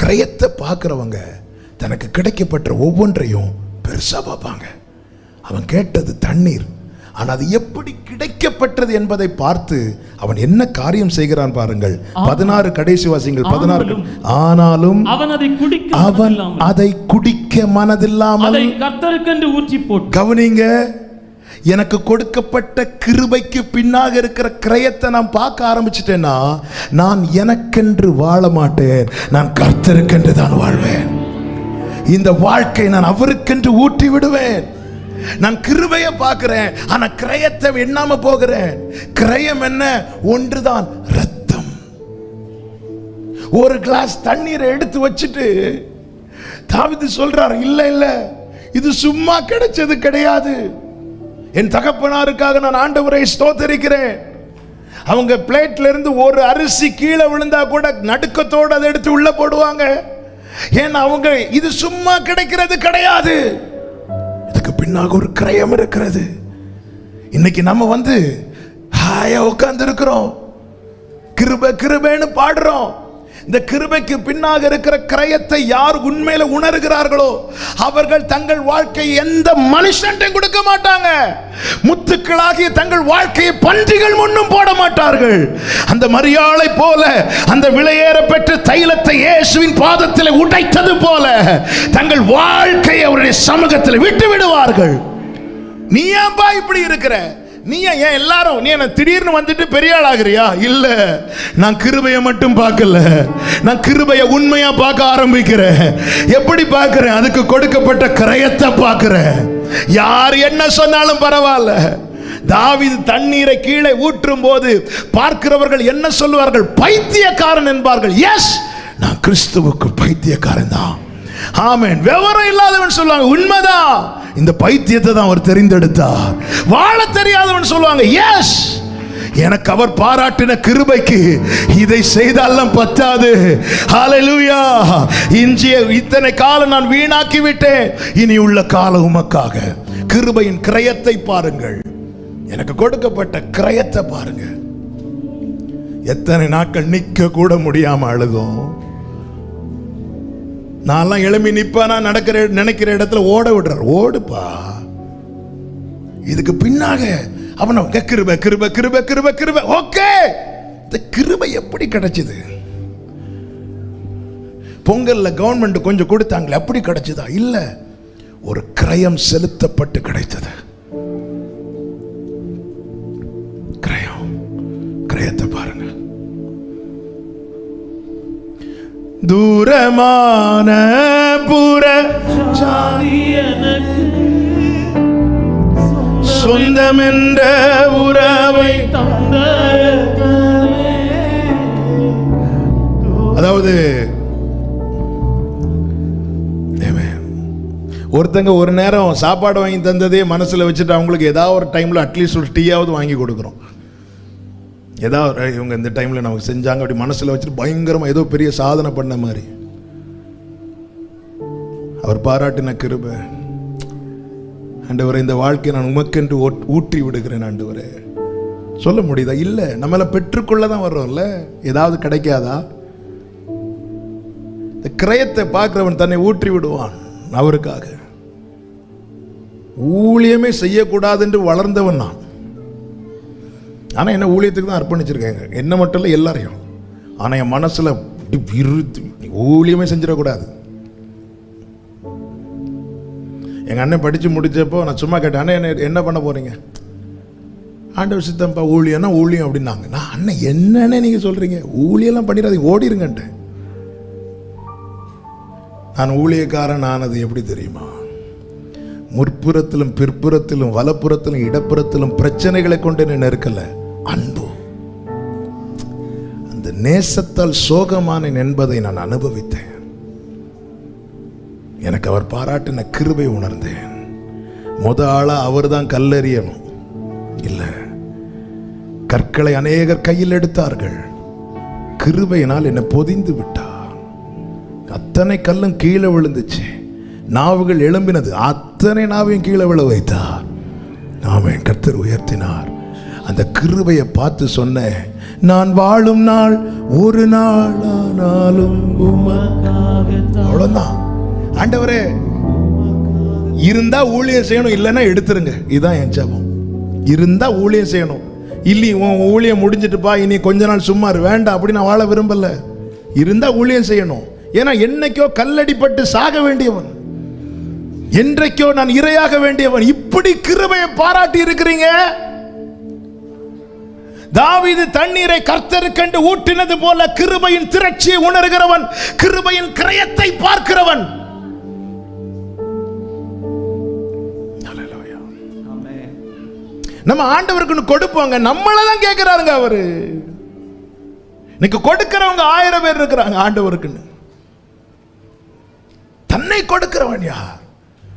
கிரயத்தை பார்க்குறவங்க தனக்கு கிடைக்கப்பட்ட ஒவ்வொன்றையும் பெருசாக பார்ப்பாங்க. அவன் கேட்டது தண்ணீர், ஆனால் அது எப்படி கிடைக்கப்பட்டது என்பதை பார்த்து அவன் என்ன காரியம் செய்கிறான் பாருங்கள். 16 கடைசி வாசிங்கள். 16. ஆனாலும் அவன் அதை குடிக்க மனதில்லாமல் கர்த்தருக்கென்று ஊற்றி போட்டு. கவனிங்க, எனக்கு கொடுக்கப்பட்ட கிருபைக்கு பின்னாக இருக்கிற கிரயத்தை நான் பார்க்க ஆரம்பிச்சிட்டேன்னா, நான் எனக்கென்று வாழ மாட்டேன், நான் கர்த்தருக்கென்று தான் வாழ்வேன். இந்த வாழ்க்கை நான் அவருக்கென்று ஊற்றி விடுவேன். நான் கிருபையை பார்க்கிறேன், ஆனா கிரயத்தை எண்ணாம போகிறேன். கிரயம் என்ன? ஒன்றுதான், ரத்தம். ஒரு கிளாஸ் தண்ணீரை எடுத்து வச்சுட்டு தாவீது சொல்றார், இல்ல இல்ல, இது சும்மா கிடைச்சது கிடையாது. என் தகப்பனாருக்காக நான் ஆண்டவரை ஸ்தோத்திரிக்கிறேன். அவங்க பிளேட்ல இருந்து ஒரு அரிசி கீழே விழுந்தா கூட நடுக்கத்தோடு அதை எடுத்து உள்ள போடுவாங்க. ஏன்னா அவங்க இது சும்மா கிடைக்கிறது கிடையாது, இதுக்கு பின்னாக ஒரு கிரயம் இருக்கிறது. இன்னைக்கு நம்ம ஹாயா உட்கார்ந்து இருக்கிறோம், கிருபை கிருபைன்னு பாடுறோம். இந்த கிருபைக்கு பின்னாக இருக்கிற கிரயத்தை யார் உண்மையில உணர்கிறார்களோ அவர்கள் தங்கள் வாழ்க்கையை எந்த மனுஷன்டையும் கொடுக்க மாட்டாங்க. முத்துக்களாகிய தங்கள் வாழ்க்கையை பன்றிகள் முன்னும் போட மாட்டார்கள். அந்த மரியாளை போல அந்த விலையேற பெற்ற தைலத்தை இயேசுவின் பாதத்தில் உடைத்தது போல தங்கள் வாழ்க்கையை அவருடைய சமூகத்தில் விட்டு விடுவார்கள். நீ ஏன்பா இப்படி இருக்கிற? நீ ஏன் எல்லாரும் நீ என்ன திடீர்னு வந்துட்டு பெரிய ஆள் ஆகிறியா? இல்ல, நான் கிருபையை மட்டும் பார்க்கல, நான் கிருபையை உண்மையா பார்க்க ஆரம்பிக்கிறேன். எப்படி பார்க்கிறேன்? அதுக்கு கொடுக்கப்பட்ட கிரயத்தை பார்க்கிறேன். யார் என்ன சொன்னாலும் பரவாயில்ல. தாவீது தண்ணீரை கீழே ஊற்றும் போது பார்க்கிறவர்கள் என்ன சொல்லுவார்கள்? பைத்தியக்காரன் என்பார்கள். எஸ், நான் கிறிஸ்துவுக்கு பைத்தியக்காரன் தான். ஆமென். விவரம் இல்லாதவன் சொல்லுவாங்க, உண்மைதான், இந்த பைத்தியத்தை தான் அவர் தெரிந்தெடுத்தார். வாழ தெரியாதவன் சொல்லுவாங்க, எஸ், எனக்கு அவர் பாராட்டின கிருபைக்கு இதை செய்தாலும் பத்தாது. ஹல்லேலூயா. இத்தனை காலம் நான் வீணாக்கி விட்டேன், இனி உள்ள காலம் உமக்காக. கிருபையின் கிரயத்தை பாருங்கள், எனக்கு கொடுக்கப்பட்ட கிரயத்தை பாருங்க. எத்தனை நாட்கள் நிக்க கூட முடியாம அழுதும். நான் எழுப்பி நிப்பானா நினைக்கிற இடத்துல ஓட விடுறார். ஓடுப்பா, இதுக்கு பின்னாக அவன கிருபை கிருபை கிருபை கிருபை கிருபை. ஓகே, இந்த கிருபை எப்படி கிடைச்சது? பொங்கல்ல கவர்மெண்ட் கொஞ்சம் கொடுத்தாங்களே, அப்படி கிடைச்சதா? இல்ல, ஒரு கிரயம் செலுத்தப்பட்டு கிடைத்தது. கிரயத்தை பாருங்க. தூரமான புற சொந்தம் என்ற உறவை தந்த. அதாவது ஒருத்தங்க ஒரு நேரம் சாப்பாடு வாங்கி தந்ததே மனசுல வச்சுட்டு அவங்களுக்கு ஏதாவது ஒரு டைம்ல அட்லீஸ்ட் ஒரு டீயாவது வாங்கி கொடுக்குறோம். ஏதாவது இவங்க இந்த டைமில் நமக்கு செஞ்சாங்க அப்படி மனசில் வச்சுட்டு பயங்கரமாக ஏதோ பெரிய சாதனை பண்ண மாதிரி. அவர் பாராட்டின கிருபை, ஆண்டவரே இந்த வாழ்க்கையை நான் உமக்கென்று ஊற்றி விடுகிறேன் ஆண்டவரே. சொல்ல முடியுதா? இல்லை, நம்மள பெற்றுக்கொள்ள தான் வர்றோம்ல. ஏதாவது கிடைக்காதா? இந்த கிரயத்தை பார்க்கிறவன் தன்னை ஊற்றி விடுவான் அவருக்காக. ஊழியமே செய்யக்கூடாது என்று வளர்ந்தவன் நான். ஆனால் என்ன ஊழியத்துக்கு தான் அர்ப்பணிச்சிருக்கேங்க, என்ன மட்டும் இல்லை எல்லாரையும். ஆனால் என் மனசில் ஊழியமே செஞ்சிடக்கூடாது. எங்கள் அண்ணன் படித்து முடித்தப்போ நான் சும்மா கேட்டேன், அண்ணன் என்ன பண்ண போகிறீங்க? ஆண்டவர் சித்தம்பா ஊழியம்னா ஊழியம் அப்படின்னாங்க. நான் அண்ணன் என்னன்னு நீங்கள் சொல்கிறீங்க, ஊழியெல்லாம் பண்ணிடாதீங்க ஓடிருங்கன்ட்டேன். நான் ஊழியக்காரன் ஆனது எப்படி தெரியுமா? முற்புறத்திலும் பிற்புறத்திலும் வலப்புறத்திலும் இடப்புறத்திலும் பிரச்சனைகளை கொண்டு என்ன இருக்கல, அன்பு, அந்த நேசத்தால் சோகமானேன் என்பதை நான் அனுபவித்தேன். எனக்கு அவர் பாராட்டின கிருபை உணர்ந்தேன். ஆளா அவர் தான் கல்லெறியணும் இல்ல, கற்களை அநேகர் கையில் எடுத்தார்கள், கிருபையினால் என்னை பொதிந்து விட்டார். அத்தனை கல்லும் கீழே விழுந்துச்சு, நாவுகள் எழும்பினது, அத்தனை நாவையும் கீழே விழ வைத்தார். ஆமென். கர்த்தர் உயர்த்தினார். அந்த கிருபையை பார்த்து சொன்னேன், நான் வாழும் நாள் ஒரு நாள் ஆனாலும் அவ்வளவுதான். ஆண்டவரே இருந்தா ஊழியம் செய்யணும், இல்லைன்னா எடுத்துருங்க. இதுதான் என் ஜெபம். இருந்தா ஊழியம் செய்யணும், இல்லை உன் ஊழியம் முடிஞ்சிட்டுப்பா இனி கொஞ்ச நாள் சும்மா வேண்டாம் அப்படி நான் வாழ விரும்பல. இருந்தா ஊழியம் செய்யணும். ஏன்னா என்னைக்கோ கல்லடிப்பட்டு சாக வேண்டியவன், என்றைக்கோ நான் இரையாக வேண்டியவன். இப்படி கிருபையை பாராட்டி இருக்கிறீங்க. தாவீது தண்ணீரை கர்த்தருக்கென்று ஊற்றினது போல கிருபையின் திரட்சியை உணர்கிறவன், கிருபையின் கிரயத்தை பார்க்கிறவன். நம்ம ஆண்டவருக்கு கொடுப்போங்க, நம்மளதான் கேட்கிறாருங்க அவரு. இன்னைக்கு கொடுக்கிறவங்க 1000 பேர் இருக்கிறாங்க ஆண்டவருக்குன்னு. தன்னை கொடுக்கிறவன் யார்?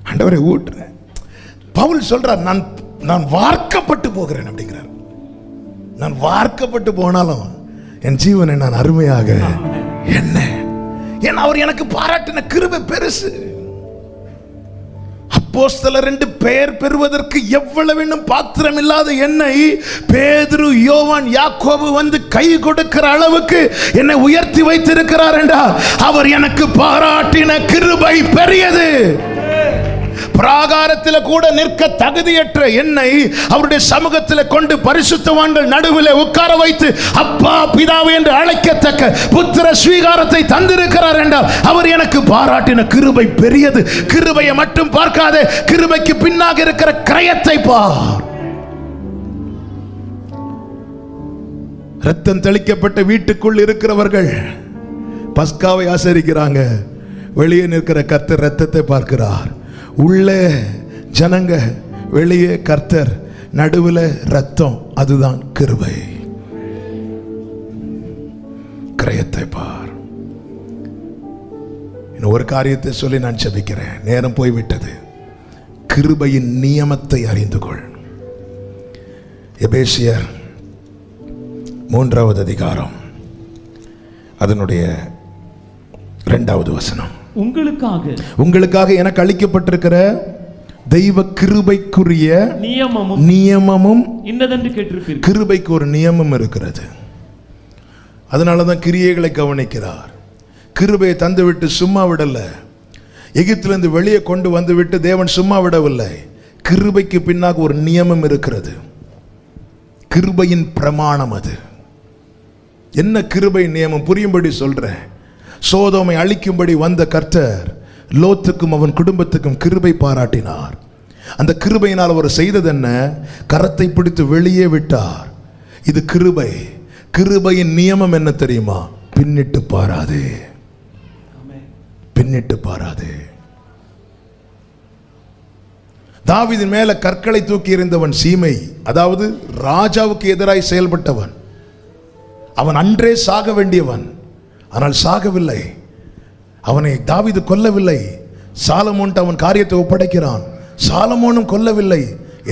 ஆண்டவரை ஊற்றுறேன். பவுல் சொல்றார், நான் வார்க்கப்பட்டு போகிறேன் அப்படிங்கிறார். நான் வார்க்கப்பட்டு போனாலும் என் ஜீவனை நான் அருமையாக என்ன, ஏன்னா அவர் எனக்கு பாராட்டின கிருபை பெருசு. அப்போஸ்தலர் 2 பெயர் பெறுவதற்கு எவ்வளவு பாத்திரம் இல்லாத என்னை பேதுரு, யோவான், யாக்கோபு வந்து கை கொடுக்கிற அளவுக்கு என்னை உயர்த்தி வைத்திருக்கிறார் என்றால் அவர் எனக்கு பாராட்டின கிருபை பெரியது. பிராகாரத்தில் கூட நிற்க தகுதியற்ற என்னை அவருடைய சமூகத்தில் கொண்டு பரிசுத்தவான்கள் நடுவில் உட்கார வைத்து அப்பா பிதாவே என்று அழைக்கத்தக்க புத்திர ஸ்வீகாரத்தை தந்திருக்கிறார் என்றால் அவர் எனக்கு பாராட்டின கிருபை பெரியது. கிருபையை மட்டும் பார்க்காதே, கிருபைக்கு பின்னாக இருக்கிற கிரயத்தை பார். ரத்தம் தெளிக்கப்பட்ட வீட்டுக்குள் இருக்கிறவர்கள் பஸ்காவை ஆசரிக்கிறாங்க. வெளியே நிற்கிற கர்த்தர் ரத்தத்தை பார்க்கிறார். உள்ளே ஜனங்க, வெளியே கர்த்தர், நடுவில் ரத்தம். அதுதான் கிருபை. கிரயத்தை பார். ஒரு காரியத்தை சொல்லி நான் ஜெபிக்கிறேன், நேரம் போய்விட்டது. கிருபையின் நியமத்தை அறிந்து கொள். எபேசியர் 3வது அதிகாரம் அதனுடைய 2வது வசனம். உங்களுக்காக எனக்கு அளிக்கப்பட்டிருக்கிற தெய்வ கிருபைக்குரிய நியமமும் இன்னதென்று கேட்டிருப்பீர்கள். கிருபைக்கு ஒரு நியமம் இருக்கிறது. அதனாலதான் கிரியைகளை கவனிக்கிறார். கிருபையை தந்துவிட்டு சும்மா விடல. எகிப்திலிருந்து வெளியே கொண்டு வந்து விட்டு தேவன் சும்மா விடவில்லை. கிருபைக்கு பின்னாக ஒரு நியமம் இருக்கிறது. கிருபையின் பிரமாணம் அது. என்ன கிருபை நியமம்? புரியும்படி சொல்றேன். சோதோமை அழிக்கும்படி வந்த கர்த்தர் லோத்துக்கும் அவன் குடும்பத்துக்கும் கிருபை பாராட்டினார். அந்த கிருபையினால் அவர் செய்தது என்ன? கரத்தை பிடித்து வெளியே விட்டார். இது கிருபை. கிருபையின் நியமம் என்ன தெரியுமா? பின்னிட்டு பாராதே, பின்னிட்டு பாராதே. தாவீதின் மேல கற்களை தூக்கி எறிந்தவன் சீமை, அதாவது ராஜாவுக்கு எதிராய் செயல்பட்டவன். அவன் அன்றே சாக வேண்டியவன், ஆனால் சாகவில்லை. அவனை தாவீது கொல்லவில்லை. சாலமோன் அவன் காரியத்தை ஒப்படைக்கிறான். சாலமோனும் கொல்லவில்லை.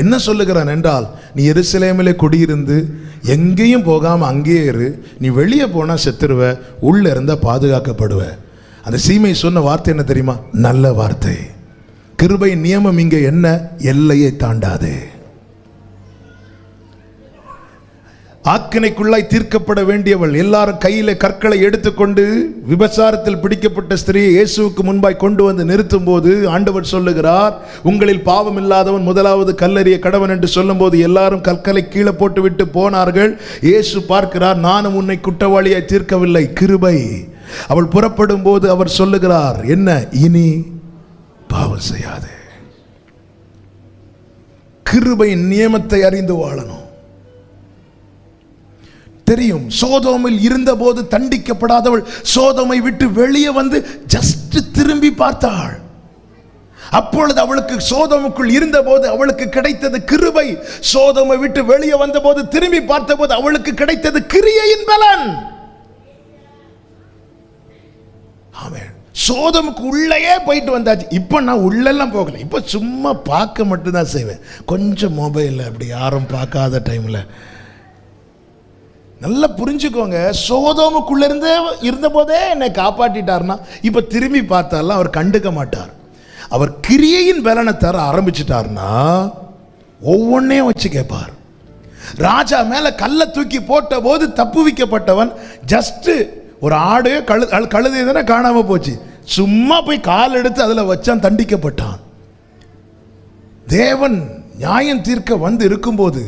என்ன சொல்லுகிறான் என்றால், நீ எருசலேமிலே குடியிருந்து எங்கேயும் போகாம அங்கேயே இரு, நீ வெளியே போனா செத்துருவ, உள்ள இருந்தா பாதுகாக்கப்படுவ. அந்த சீமை சொன்ன வார்த்தை என்ன தெரியுமா? நல்ல வார்த்தை. கிருபையின் நியமம் இங்க என்ன? எல்லையை தாண்டாதே. ஆக்கினைக்குள்ளாய் தீர்க்கப்பட வேண்டியவள். எல்லாரும் கையில கற்களை எடுத்துக்கொண்டு விபச்சாரத்தில் பிடிக்கப்பட்ட ஸ்திரீயை இயேசுவுக்கு முன்பாய் கொண்டு வந்து நிறுத்தும் போது ஆண்டவர் சொல்லுகிறார், உங்களில் பாவம் இல்லாதவன் முதலாவது கல்லெறிய கடவன் என்று சொல்லும் போது எல்லாரும் கற்களை கீழே போட்டு விட்டு போனார்கள். இயேசு பார்க்கிறார், நானும் உன்னை குற்றவாளியாய் தீர்க்கவில்லை, கிருபை. அவள் புறப்படும் போது அவர் சொல்லுகிறார், என்ன? இனி பாவம் செய்யாதே. கிருபையின் நியமத்தை அறிந்து வாழணும். தெரியும், சோதோமில் இருந்தபோது தண்டிக்கப்படாதவள் சோதோமை விட்டு வெளியே வந்து ஜஸ்ட் திரும்பி பார்த்தாள். அப்பொழுது அவளுக்கு சோதோமுக்குள் இருந்தபோது அவளுக்கு கிடைத்தது கிருபை. சோதோமை விட்டு வெளியே வந்தபோது திரும்பி பார்த்தபோது அவளுக்கு கிடைத்தது கிரியையின் பலன். ஆமென். சோதமுக்கு உள்ளேயே போயிட்டு வந்தாச்சு. இப்போ நான் உள்ளெல்லாம் போகல, இப்போ சும்மா பார்க்க மட்டும்தான் செய்வேன். கொஞ்சம் மொபைலில் அப்படி யாரும் பார்க்காத டைமில். நல்லா புரிஞ்சுக்கோங்க, சோதோமுக்குள்ள இருந்த போதே என்னை காப்பாற்றிட்டார்னா இப்போ திரும்பி பார்த்தாலும் அவர் கண்டுக்க மாட்டார். அவர் கிரியையின் பலனை தர ஆரம்பிச்சிட்டார்னா ஒவ்வொன்னையும் வச்சு கேட்பார். ராஜா மேல கல்லை தூக்கி போட்ட போது தப்புவிக்கப்பட்டவன் ஜஸ்ட் ஒரு ஆடு கழுதை தானே காணாம போச்சு, சும்மா போய் கால் எடுத்து அதுல வச்சான், தண்டிக்கப்பட்டான். தேவன் நியாயம் தீர்க்க வந்து இருக்கும்போது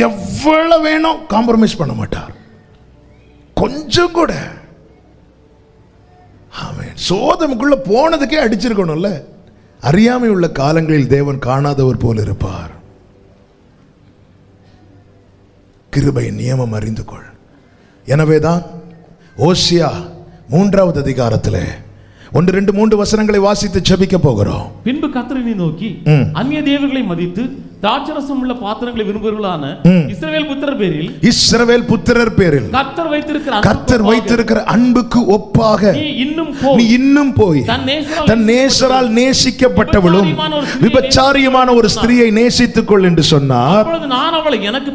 எவ்வளவு வேணும் காம்ப்ரமைஸ் பண்ண மாட்டார், கொஞ்சம் கூட. சோதமுக்குள்ள போனதுக்கே அடிச்சிருக்கணும்ல. அறியாமை உள்ள காலங்களில் தேவன் காணாதவர் போல் இருப்பார். கிருபையின் நியமம் அறிந்து கொள். எனவேதான் ஓசியா 3வது அதிகாரத்திலே 1, 2, 3 வசனங்களை வாசித்து ஜெபிக்க போகிறோம். பின்பு கர்த்தரை நோக்கி அந்நிய தேவர்களை மதித்து திராட்சரசம் உள்ள பாத்திரங்களை விரும்புகிறவர்களான இஸ்ரவேல் புத்திரர் பேரில் கர்த்தர் வைத்திருக்கிற அன்புக்கு ஒப்பாக நீ இன்னும் போய் தன் நேசரால் நேசிக்கப்பட்டவளும் விபச்சாரியமான ஒரு ஸ்திரியை நேசித்துக் கொள் என்று சொன்னார். நான் அவளை எனக்கு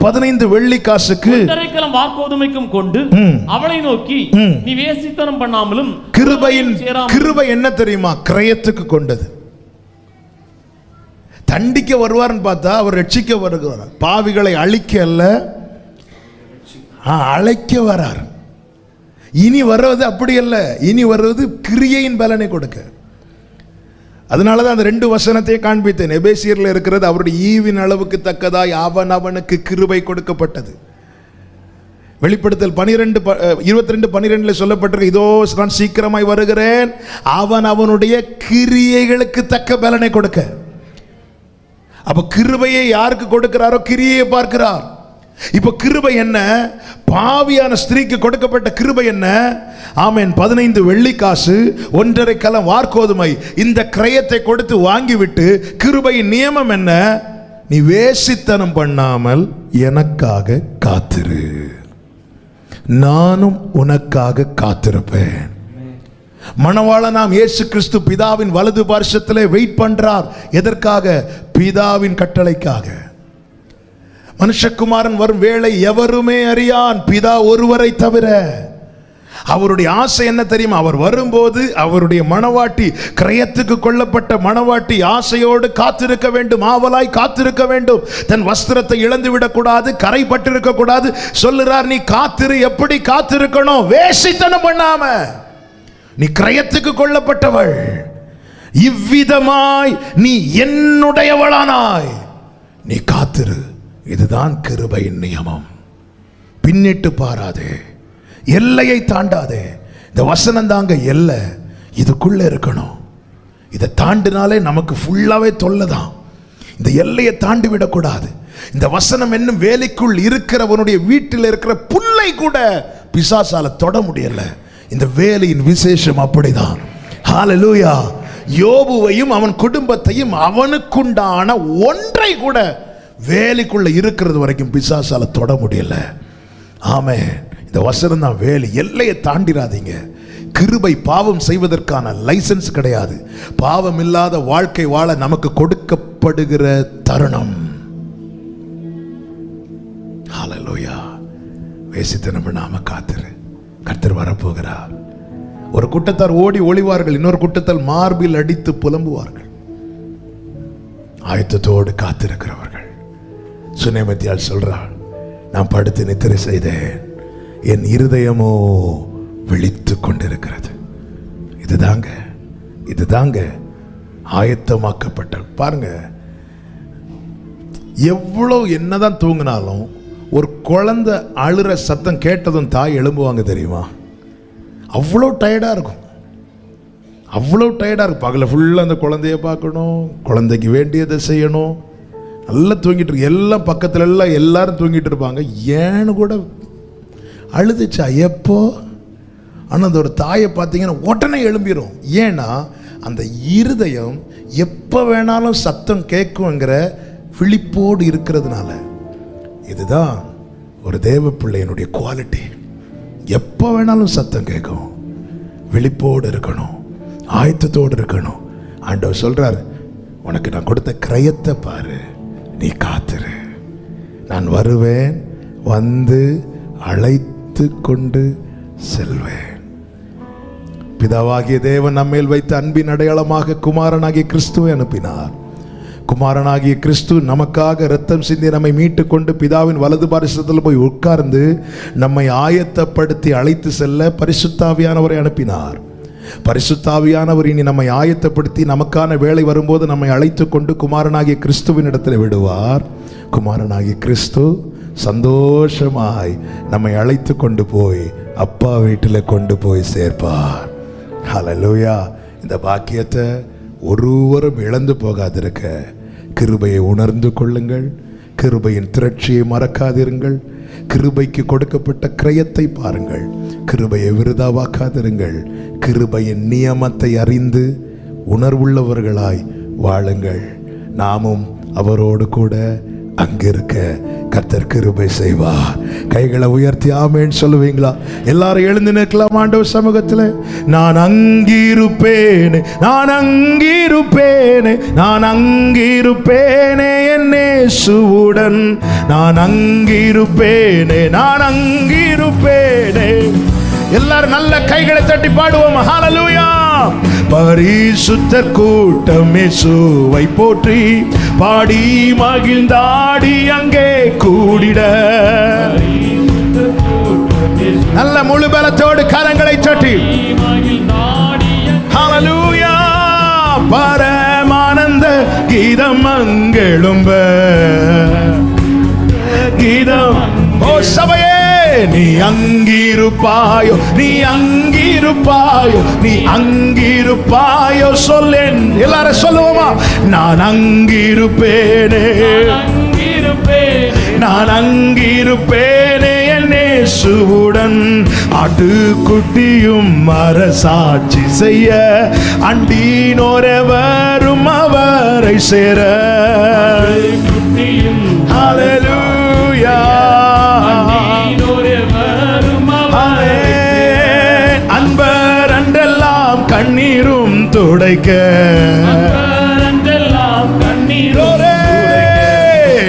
15 வெள்ளி காசுக்கு வார்கோதுமைக்கும் கொண்டு அவளை நோக்கி நீ வேசித்தனம் பண்ணாமலும். கிருபை என்ன தெரியுமா? கிரயத்துக்கு கொண்டது. தண்டிக்க வருவார்னு பார்த்தா அவர் ரட்சிக்க வருகிறார். பாவிகளை அழிக்க அல்ல, அழைக்க வரார். இனி வருவது அப்படி அல்ல, இனி வருவது கிரியையின் பலனை கொடுக்க. அதனாலதான் அந்த 2 வசனத்தையும் காண்பித்தேன். எபேசியர்ல இருக்கிறது அவருடைய ஈவின் அளவுக்கு தக்கதாய் அவனுக்கு கிருபை கொடுக்கப்பட்டது. வெளிப்படுத்தல் 22:12 சொல்லப்பட்டிருக்கு, இதோ நான் சீக்கிரமாய் வருகிறேன், அவனுடைய கிரியைகளுக்கு தக்க பலனை கொடுக்க. அப்ப கிருபையை யாருக்கு கொடுக்கிறாரோ கிரியையை பார்க்கிறார். இப்ப கிருபை என்ன? பாவியான ஸ்திரீக்கு கொடுக்கப்பட்ட கிருபை என்ன? ஆமென். 15 வெள்ளி காசு, 1.5 கலம் வார்கோதுமை, இந்த கிரயத்தை கொடுத்து வாங்கிவிட்டு கிருபையின் நியமம் என்ன? நீ வேசித்தனம் பண்ணாமல் எனக்காக காத்திரு, நானும் உனக்காக காத்திருப்பேன். மணவாளனாம் இயேசு கிறிஸ்து பிதாவின் வலது பார்சத்திலே வெயிட் பண்றார். எதற்காக? பிதாவின் கட்டளைக்காக. மனுஷகுமாரன் வரும் வேளை எவருமே அறியான், பிதா ஒருவரை தவிர. அவருடைய ஆசை என்ன தெரியுமா? அவர் வரும்போது அவருடைய மணவாட்டி, கிரயத்துக்கு கொள்ளப்பட்ட மணவாட்டி ஆசையோடு காத்திருக்க வேண்டும், ஆவலாய் காத்திருக்க வேண்டும். தன் வஸ்திரத்தை இழந்து விடக்கூடாது, கரைப்பட்டிருக்க கூடாது. சொல்லுறார், நீ காத்திரு. எப்படி காத்திருக்கணும்? வேசித்தனம் பண்ணாம. நீ கிரயத்துக்கு கொள்ளப்பட்டவள், இவ்விதமாய் நீ என்னுடையவளானாய், நீ காத்திரு. இதுதான் கிருபையின் நியமம். பின்னிட்டு பாராதே, எல்லையை தாண்டாதே. இந்த வசனம் தாங்க எல்லை, இதுக்குள்ள இருக்கணும். இதை தாண்டினாலே நமக்கு ஃபுல்லாவே தொல்லைதான். இந்த எல்லையை தாண்டி விடக்கூடாது. இந்த வசனம் என்னும் வேலைக்குள் இருக்கிறவனுடைய வீட்டில் இருக்கிற புல்லை கூட பிசாசால தொட முடியல. இந்த வேலையின் விசேஷம் அப்படிதான். ஹல்லேலூயா. யோபுவையும் அவன் குடும்பத்தையும் அவனுக்குண்டான ஒன்றை கூட வேலைக்குள்ள இருக்கிறது வரைக்கும் பிசாசால தொட முடியல. ஆமென். இந்த வசனம் தான் வேலை. எல்லையை தாண்டிராதீங்க. கிருபை பாவம் செய்வதற்கான லைசன்ஸ் கிடையாது. பாவம் இல்லாத வாழ்க்கை வாழ நமக்கு கொடுக்கப்படுகிற தருணம். வேசித்தனம் பண்ணாம காத்துரு, கர்த்தர் வரப்போகிறார். ஒரு கூட்டத்தார் ஓடி ஒளிவார்கள், இன்னொரு கூட்டத்தால் மார்பில் அடித்து புலம்புவார்கள். ஆயத்தத்தோடு காத்திருக்கிறவர்கள். சுனேமத்தியால் சொல்றாள், நான் படுத்து நித்திரை செய்தேன், என் இருதயமோ விழித்து கொண்டிருக்கிறது. இதுதாங்க ஆயத்தமாக்கப்பட்ட. பாருங்க, எவ்வளவு என்னதான் தூங்கினாலும் ஒரு குழந்தை அழுற சத்தம் கேட்டதும் தாய் எழும்புவாங்க தெரியுமா? அவ்வளோ டயர்டா இருக்கும், அவ்வளோ டயர்டா இருக்கும். பகல ஃபுல்லா அந்த குழந்தைய பார்க்கணும், குழந்தைக்கு வேண்டியதை செய்யணும். நல்லா தூங்கிட்டு இருக்கு, எல்லாம் பக்கத்துல எல்லாம் எல்லாரும் தூங்கிட்டு இருப்பாங்க. ஏன்னு கூட அழுதுச்சா எப்போ? ஆனால் அதோட தாயை பார்த்தீங்கன்னா உடனே எழும்பிடும். ஏன்னா அந்த இருதயம் எப்போ வேணாலும் சத்தம் கேட்குங்கிற விழிப்போடு இருக்கிறதுனால. இதுதான் ஒரு தேவ பிள்ளையினுடைய குவாலிட்டி. எப்போ வேணாலும் சத்தம் கேட்கும், விழிப்போடு இருக்கணும், ஆயத்தத்தோடு இருக்கணும். ஆண்டவர் சொல்றார், உனக்கு நான் கொடுத்த கிரயத்தை பாரு, நீ காத்துரு, நான் வருவேன், வந்து அழைத்து கொண்டு செல்வேன். பிதாவாகிய தேவன் நம்மேல் வைத்த அன்பின் அடையாளமாக குமாரனாகிய கிறிஸ்துவை அனுப்பினார். குமாரனாகிய கிறிஸ்து நமக்காக இரத்தம் சிந்தி நம்மை மீட்டு கொண்டு பிதாவின் வலது பாரிசத்தில் போய் உட்கார்ந்து நம்மை ஆயத்தப்படுத்தி அழைத்து செல்ல பரிசுத்தாவியானவரை அனுப்பினார். பரிசுத்தாவியானவர் இனி நம்மை ஆயத்தப்படுத்தி நமக்கான வேலை வரும்போது நம்மை அழைத்து கொண்டு குமாரனாகிய கிறிஸ்துவின் இடத்தில் விடுவார். குமாரனாகிய கிறிஸ்து சந்தோஷமாய் நம்மை அழைத்து கொண்டு போய் அப்பா வீட்டில் கொண்டு போய் சேர்ப்பார். ஹல்லேலூயா. இந்த பாக்கியத்தை ஒருவரும் இழந்து போகாதிருக்க கிருபையை உணர்ந்து கொள்ளுங்கள். கிருபையின் திரட்சியை மறக்காதிருங்கள். கிருபைக்கு கொடுக்கப்பட்ட கிரயத்தை பாருங்கள். கிருபையை விருதாவாக்காதிருங்கள். கிருபையின் நியமத்தை அறிந்து உணர்வுள்ளவர்களாய் வாழுங்கள். நாமும் அவரோடு கூட அங்கிருக்க கர்த்தர் கிருபை செய்வார். கைகளை உயர்த்தி ஆமென் சொல்லுவீங்களா? எல்லாரும் எழுந்து நிற்கலாம் ஆண்டவர் சமூகத்தில். நான் அங்கிருப்பேனே, நான் அங்கிருப்பேனே, நான் அங்கிருப்பேனே என் இயேசுவுடன். நான் அங்கிருப்பேனே, நான் அங்கிருப்பேனே. எல்லாரும் நல்ல கைகளை தட்டி பாடுவோம். ஹல்லேலூயா. பரிசுத்தர் கூட்டம் இயேசுவை போற்றி பாடி மகிழ்ந்தாடி அங்கே கூடிட. நல்ல முழு பலத்தோடு கரங்களை தட்டி ஹல்லேலூயா. பரமானந்த கீதம் மங்களெழும்ப கீதம். ஓ சபையே, நீ அங்கிருப்பாயோ, நீ அங்கிருப்பாயோ, நீ அங்கிருப்பாயோ சொல்லேன். எல்லாரும் சொல்லுவோமா? நான் அங்கிருப்பேனே, நான் அங்கிருப்பேனே என் இயேசுவுடன். ஆட்டுக்குட்டியும் அரசாட்சி செய்ய அண்டினோரெவரும் அவரை சேர. ஹல்லேலூயா. அன்பர் அன்றெல்லாம் கண்ணீரும் துடைக்க.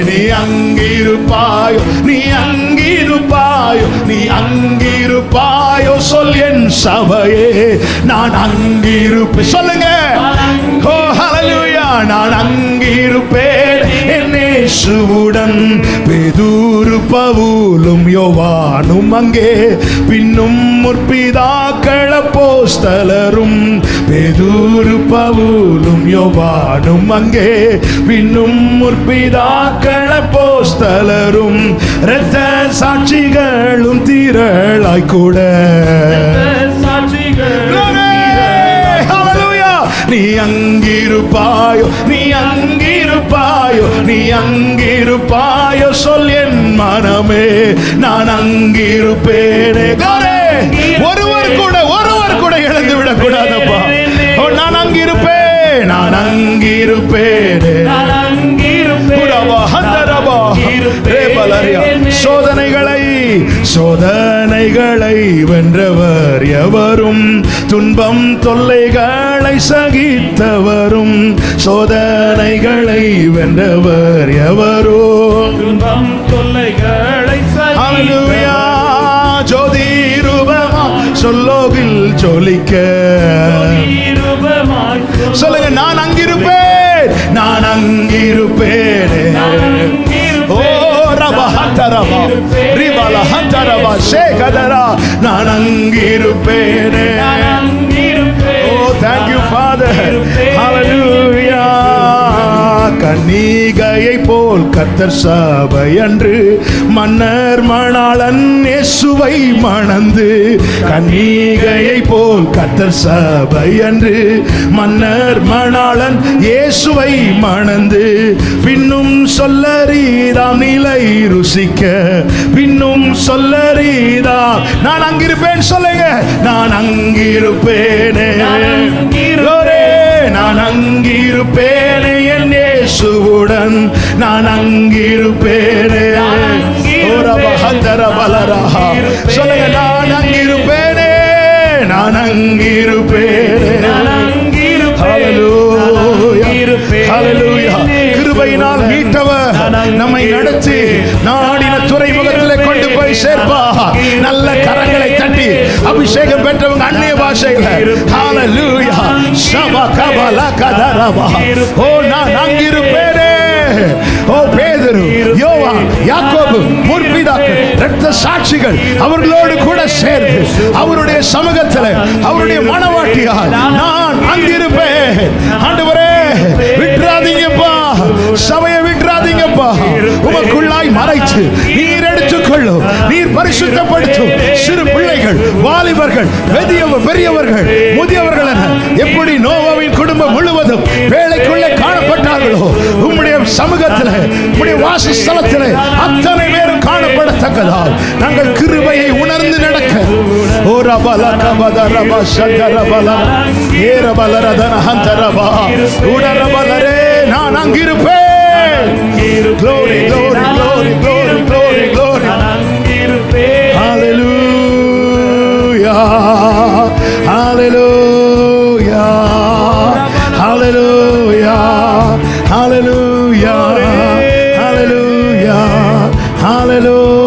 நீ அங்கிருப்பாயோ, நீ அங்கிருப்பாயோ, நீ அங்கிருப்பாயோ சொல் என் சபையே. நான் அங்கிருப்பேன் சொல்லுங்க. ஓ ஹல்லேலூயா. நான் அங்கிருப்பேன் என் இயேசுவுடன். பேதுரு பவுலும் யோவானும் அங்கே, பின்னும் முற்பிதாக்கள் அப்போஸ்தலரும். பேதுரு பவுலும் யோவானும் அங்கே, பின்னும் முற்பிதாக்கள் அப்போஸ்தலரும். இரத்த சாட்சிகளும் திரளாய் கூட. நீ அங்கிருப்பாயோ, நீ அங்கிருப்பாயோ, நீ அங்கிருப்பாயோ சொல் என் மனமே. நான் அங்கிருப்பேனே. ஒருவர் கூட இழந்து விடக் கூடாதப்பா. நான் அங்கிருப்பேன், நான் அங்கிருப்பேனே. சோதனைகளை வென்றவர் எவரும், துன்பம் தொல்லைகளை சகித்தவரும். சோதனைகளை வென்றவர் எவரும், துன்பம் தொல்லைகளை சகித்தவரும். சொல்லோகில் ஜொலிக்க. சொல்லுங்க, நான் அங்கிருப்பேன், நான் அங்கிருப்பேன். ஓ ரபஹந்தரபா ரிபலஹந்தரபா ஷேகதரா, நான் அங்கிருப்பேன். ஓ thank you Father, hallelujah. கன்னிகையை போல் கர்த்தர் சபை அன்று மன்னர் மணாளன் இயேசுவை மணந்து. கன்னிகையை போல் கர்த்தர் சபை அன்று மன்னர் மணாளன் இயேசுவை மணந்து. பின்னும் சொல்லறீதாம் நிலை ருசிக்க, பின்னும் சொல்லறீதாம். நான் அங்கிருப்பேன், சொல்லுங்க, நான் அங்கிருப்பேனே, நான் அங்கிருப்பேனே என் இயேசுவுடன், நான் அங்கிருப்பேனே. சொல்லுங்க, நான் அங்கிருப்பேனே, நான் அங்கிருப்பேனே. கிருபையினால் மீட்டவர் நம்மை நடத்தி நாடின துறைமுகத்திலே கொண்டு போய் சேர்ப்பார். நல்ல கரங்களை தட்டி அபிஷேகம் பெற்றவங்க அந்நிய பாஷையில ஹalleluya ஷபகபல கதரபா. ஓ நான் அங்கிருப்பேனே. ஓ பேதுரு, யோவான், யாக்கோபு, முற்பிதாக்கள், இரத்த சாட்சிகள் அவர்களோடு கூட சேர்ந்து அவருடைய சமூகத்தில் அவருடைய மனவாட்டியால் நான் அங்கிருப்பேன். ஆண்டவரே விட்டுறாதீங்கப்பா, சபையை விட்டுறாதீங்கப்பா. உமக்குள்ளாய் மறைச்சு நீர் எடுத்துக்கொள்ளும், நீர் பரிசுத்தப்படுத்தும். சிறு பிள்ளைகள், வாலிபர்கள், பெரியவர்கள், முதியவர்கள் என எப்படி நோவாவின் குடும்பம் முழுவதும் வேலைக்குள்ளே காணப்பட்டார்களோ, உம்முடைய சமூகத்தில் உம்முடைய வாசஸ்தலத்தில் அத்தனை பேரும் காணப்படத்தக்கதால் நாங்கள் கிருபையை உணர்ந்து நடக்க. ஓ ரபல கபத ரப சதரபல ஏரபல ரதன ஹந்தரபா உடரபலரே, நான் அங்கிருப்பேன். Glory, glory, glory, glory, glory, glory. Hallelujah, hallelujah, hallelujah, hallelujah, hallelujah, hallelujah,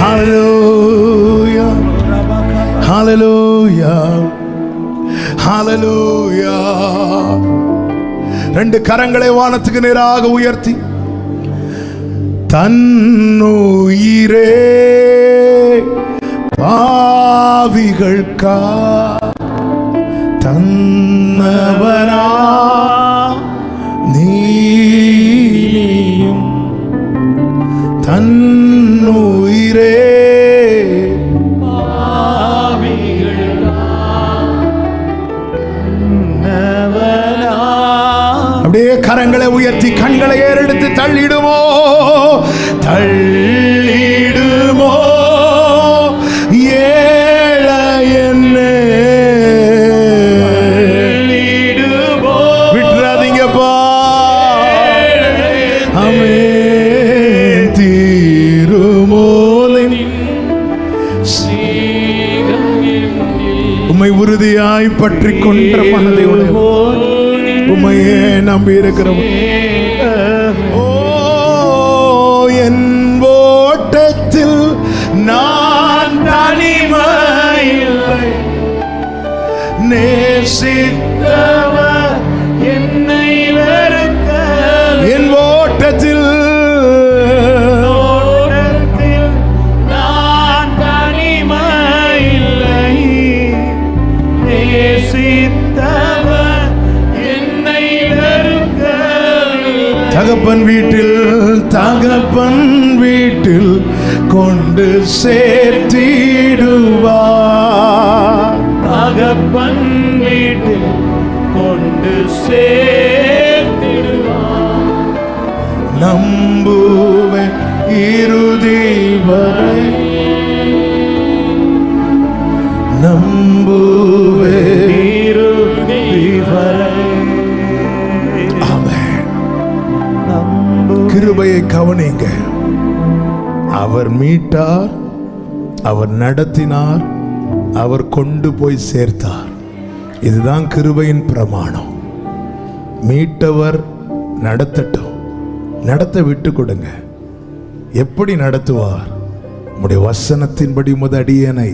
hallelujah, hallelujah, hallelujah. ரெண்டு கரங்களை வானத்துக்கு நேராக உயர்த்தி, தன்னுயிரே பாவிகள்கா தன்னவரா நீயும், தன்னுயிரே அப்படியே கரங்களை உயர்த்தி கண்களை ஏறெடுத்து தள்ளிடுமோ, தள்ளிடுமோ விட்டுறாதீங்கப்பா. அமே தீருமோலின் உம்மை உறுதியாய் பற்றி கொண்ட மனதை உடைய உம்மையே நம்பி இருக்கிறோம். ஓ என் ஓட்டத்தில் நான் தனிமையில்லை, நேசித்தவர் என்னை வெறுக்க. என் ஓட்டத்தில் நான் தனிமையில்லை, நேசித்தவர் என்னை வெறுக்க. தகப்பன் வீட்டில் கொண்டு சேர்த்திடுவார். தகப்பன் வீட்டில் கொண்டு சேர்த்திடுவார். நம்புவேன் இறுதி வரை, நம்புவேன் இறுதி வரை. ஆமென். கிருபையை கவனிங்க. அவர் மீட்டார், அவர் நடத்தினார், அவர் கொண்டு போய் சேர்த்தார். இதுதான் கிருபையின் பிரமாணம். மீட்டவர் நடத்தட்டும், நடத்த விட்டு கொடுங்க. எப்படி நடத்துவார்? உம்முடைய வசனத்தின்படி உமது அடியேனை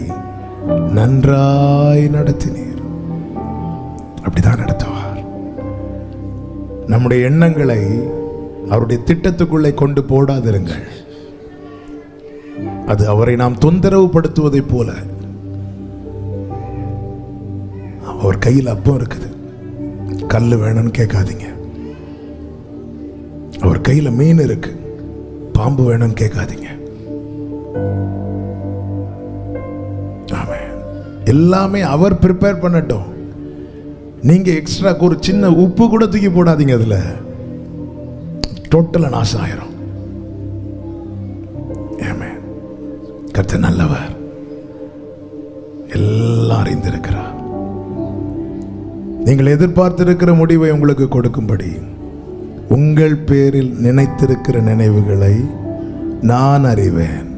நன்றாய் நடத்தினீர். அப்படிதான் நடத்துவார். நம்முடைய எண்ணங்களை அவருடைய திட்டத்துக்குள்ளே கொண்டு போடாதிருங்கள். அது அவரை நாம் தொந்தரவு படுத்துவதைப் போல. அவர் கையில் அப்பம் இருக்குது, கல்லு வேணும்னு கேட்காதீங்க. அவர் கையில மீன் இருக்கு, பாம்பு வேணும்னு கேட்காதீங்க. எல்லாமே அவர் ப்ரிப்பேர் பண்ணட்டும். நீங்க எக்ஸ்ட்ரா ஒரு சின்ன உப்பு கூட தூக்கி போடாதீங்க. அதுல டோட்டலா நாசம் ஆயிரும். கர்த்தர் நல்லவர், எல்லாம் அறிந்திருக்கிறார். நீங்கள் எதிர்பார்த்திருக்கிற முடிவை உங்களுக்கு கொடுக்கும்படி உங்கள் பேரில் நினைத்திருக்கிற நினைவுகளை நான் அறிவேன்.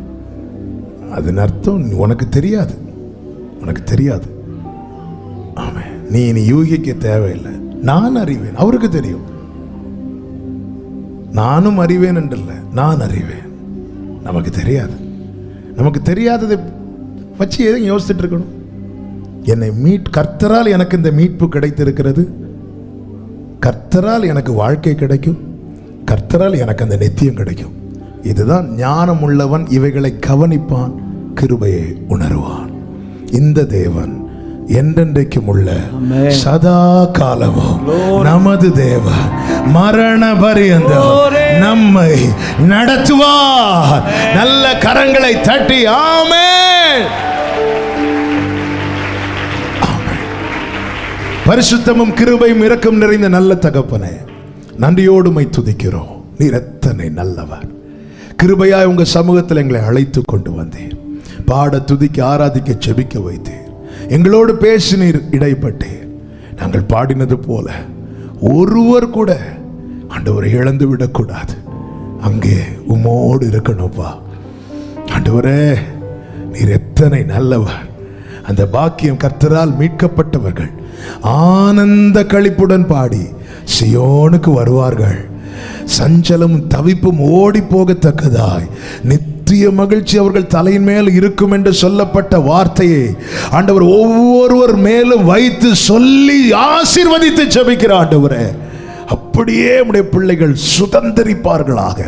அதன் அர்த்தம் உனக்கு தெரியாது, உனக்கு தெரியாது. ஆமே, நீ இனி யூகிக்க தேவையில்லை. நான் அறிவேன், அவருக்கு தெரியும். நானும் அறிவேன் என்றல்ல, நான் அறிவேன். நமக்கு தெரியாது. நமக்கு தெரியாததை வச்சு எதுவும் யோசிச்சுட்டு இருக்கணும்? என்னை கர்த்தரால் எனக்கு இந்த மீட்பு கிடைத்திருக்கிறது, கர்த்தரால் எனக்கு வாழ்க்கை கிடைக்கும், கர்த்தரால் எனக்கு அந்த நித்தியம் கிடைக்கும். இதுதான் ஞானம் உள்ளவன் இவைகளை கவனிப்பான், கிருபையை உணர்வான். இந்த தேவன் என்றென்றைக்கும் உள்ள சதா காலமும் நமது தேவன் மரண பரியந்தம் நம்மை நடத்துவார். நல்ல கரங்களை தட்டி ஆமென். பரிசுத்தமும் கிருபையும் இரக்கம் நிறைந்த நல்ல தகப்பனே, நன்றியோடு மை துதிக்கிறோம். நீர் எத்தனை நல்லவர். கிருபையாய் உங்க சமூகத்தில் எங்களை அழைத்து கொண்டு வந்தீர். பாட, துதிக்க, ஆராதிக்க, செபிக்க வைத்தீர். எங்களோடு பேசினீர், இடைப்பட்டீர். நாங்கள் பாடினது போல ஒருவர் கூட ஆண்டவரை இழந்து விடக்கூடாது. அங்கே உம்மோடு இருக்கணும்ப்பா. ஆண்டவரே, நீர் எத்தனை நல்லவர். அந்த பாக்கியம் கர்த்தரால் மீட்கப்பட்டவர்கள் ஆனந்த களிப்புடன் பாடி சியோனுக்கு வருவார்கள். சஞ்சலம் தவிப்பும் ஓடி போகத்தக்கதாய் நித்திய மகிழ்ச்சி அவர்கள் தலையின் மேல் இருக்கும் என்று சொல்லப்பட்ட வார்த்தையை ஆண்டவர் ஒவ்வொருவர் மேலும் வைத்து சொல்லி ஆசீர்வதித்து ஜெபிக்கிற ஆண்டவரே, அப்படியே உம்முடைய பிள்ளைகள் சுதந்திரிப்பார்களாக.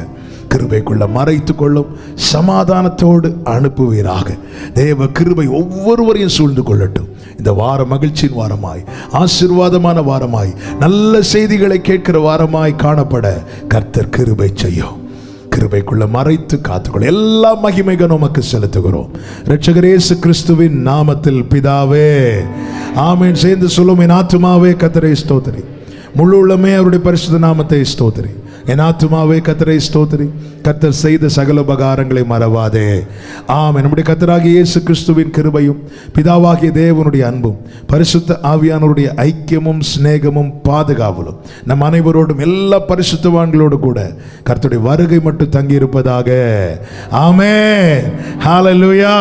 கிருபைக்குள்ள மறைத்துக் கொள்ளும், சமாதானத்தோடு அனுப்புவீராக. தேவ கிருபை ஒவ்வொருவரையும் சூழ்ந்து கொள்ளட்டும். இந்த வாரம் மகிழ்ச்சியின் வாரமாய், ஆசீர்வாதமான வாரமாய், நல்ல செய்திகளை கேட்கிற வாரமாய் காணப்பட கர்த்தர் கிருபை செய்யும். கிருபைக்குள்ள மறைத்து காத்துக்கொள்ள எல்லா மகிமைகள் உமக்கு செலுத்துகிறோம். இரட்சகர் இயேசு கிறிஸ்துவின் நாமத்தில் பிதாவே, ஆமென். சேர்ந்து சொல்லும், என் ஆத்துமாவே கர்த்தரை ஸ்தோத்திரி, முழு உள்ளமே அவருடைய பரிசுத்த நாமத்தை ஸ்தோத்திரி. என் ஆத்துமாவே கர்த்தரை ஸ்தோத்திரி, கர்த்தர் செய்த சகல உபகாரங்களை மறவாதே. ஆமென். நம்முடைய கர்த்தராகிய இயேசு கிறிஸ்துவின் கிருபையும் பிதாவாகிய தேவனுடைய அன்பும் பரிசுத்த ஆவியானவருடைய ஐக்கியமும் சிநேகமும் பாதுகாவலும் நம் அனைவரோடும் எல்லா பரிசுத்தவான்களோடு கூட கர்த்தருடைய வருகை மட்டும் தங்கி இருப்பதாக. ஆமென். ஹல்லேலூயா.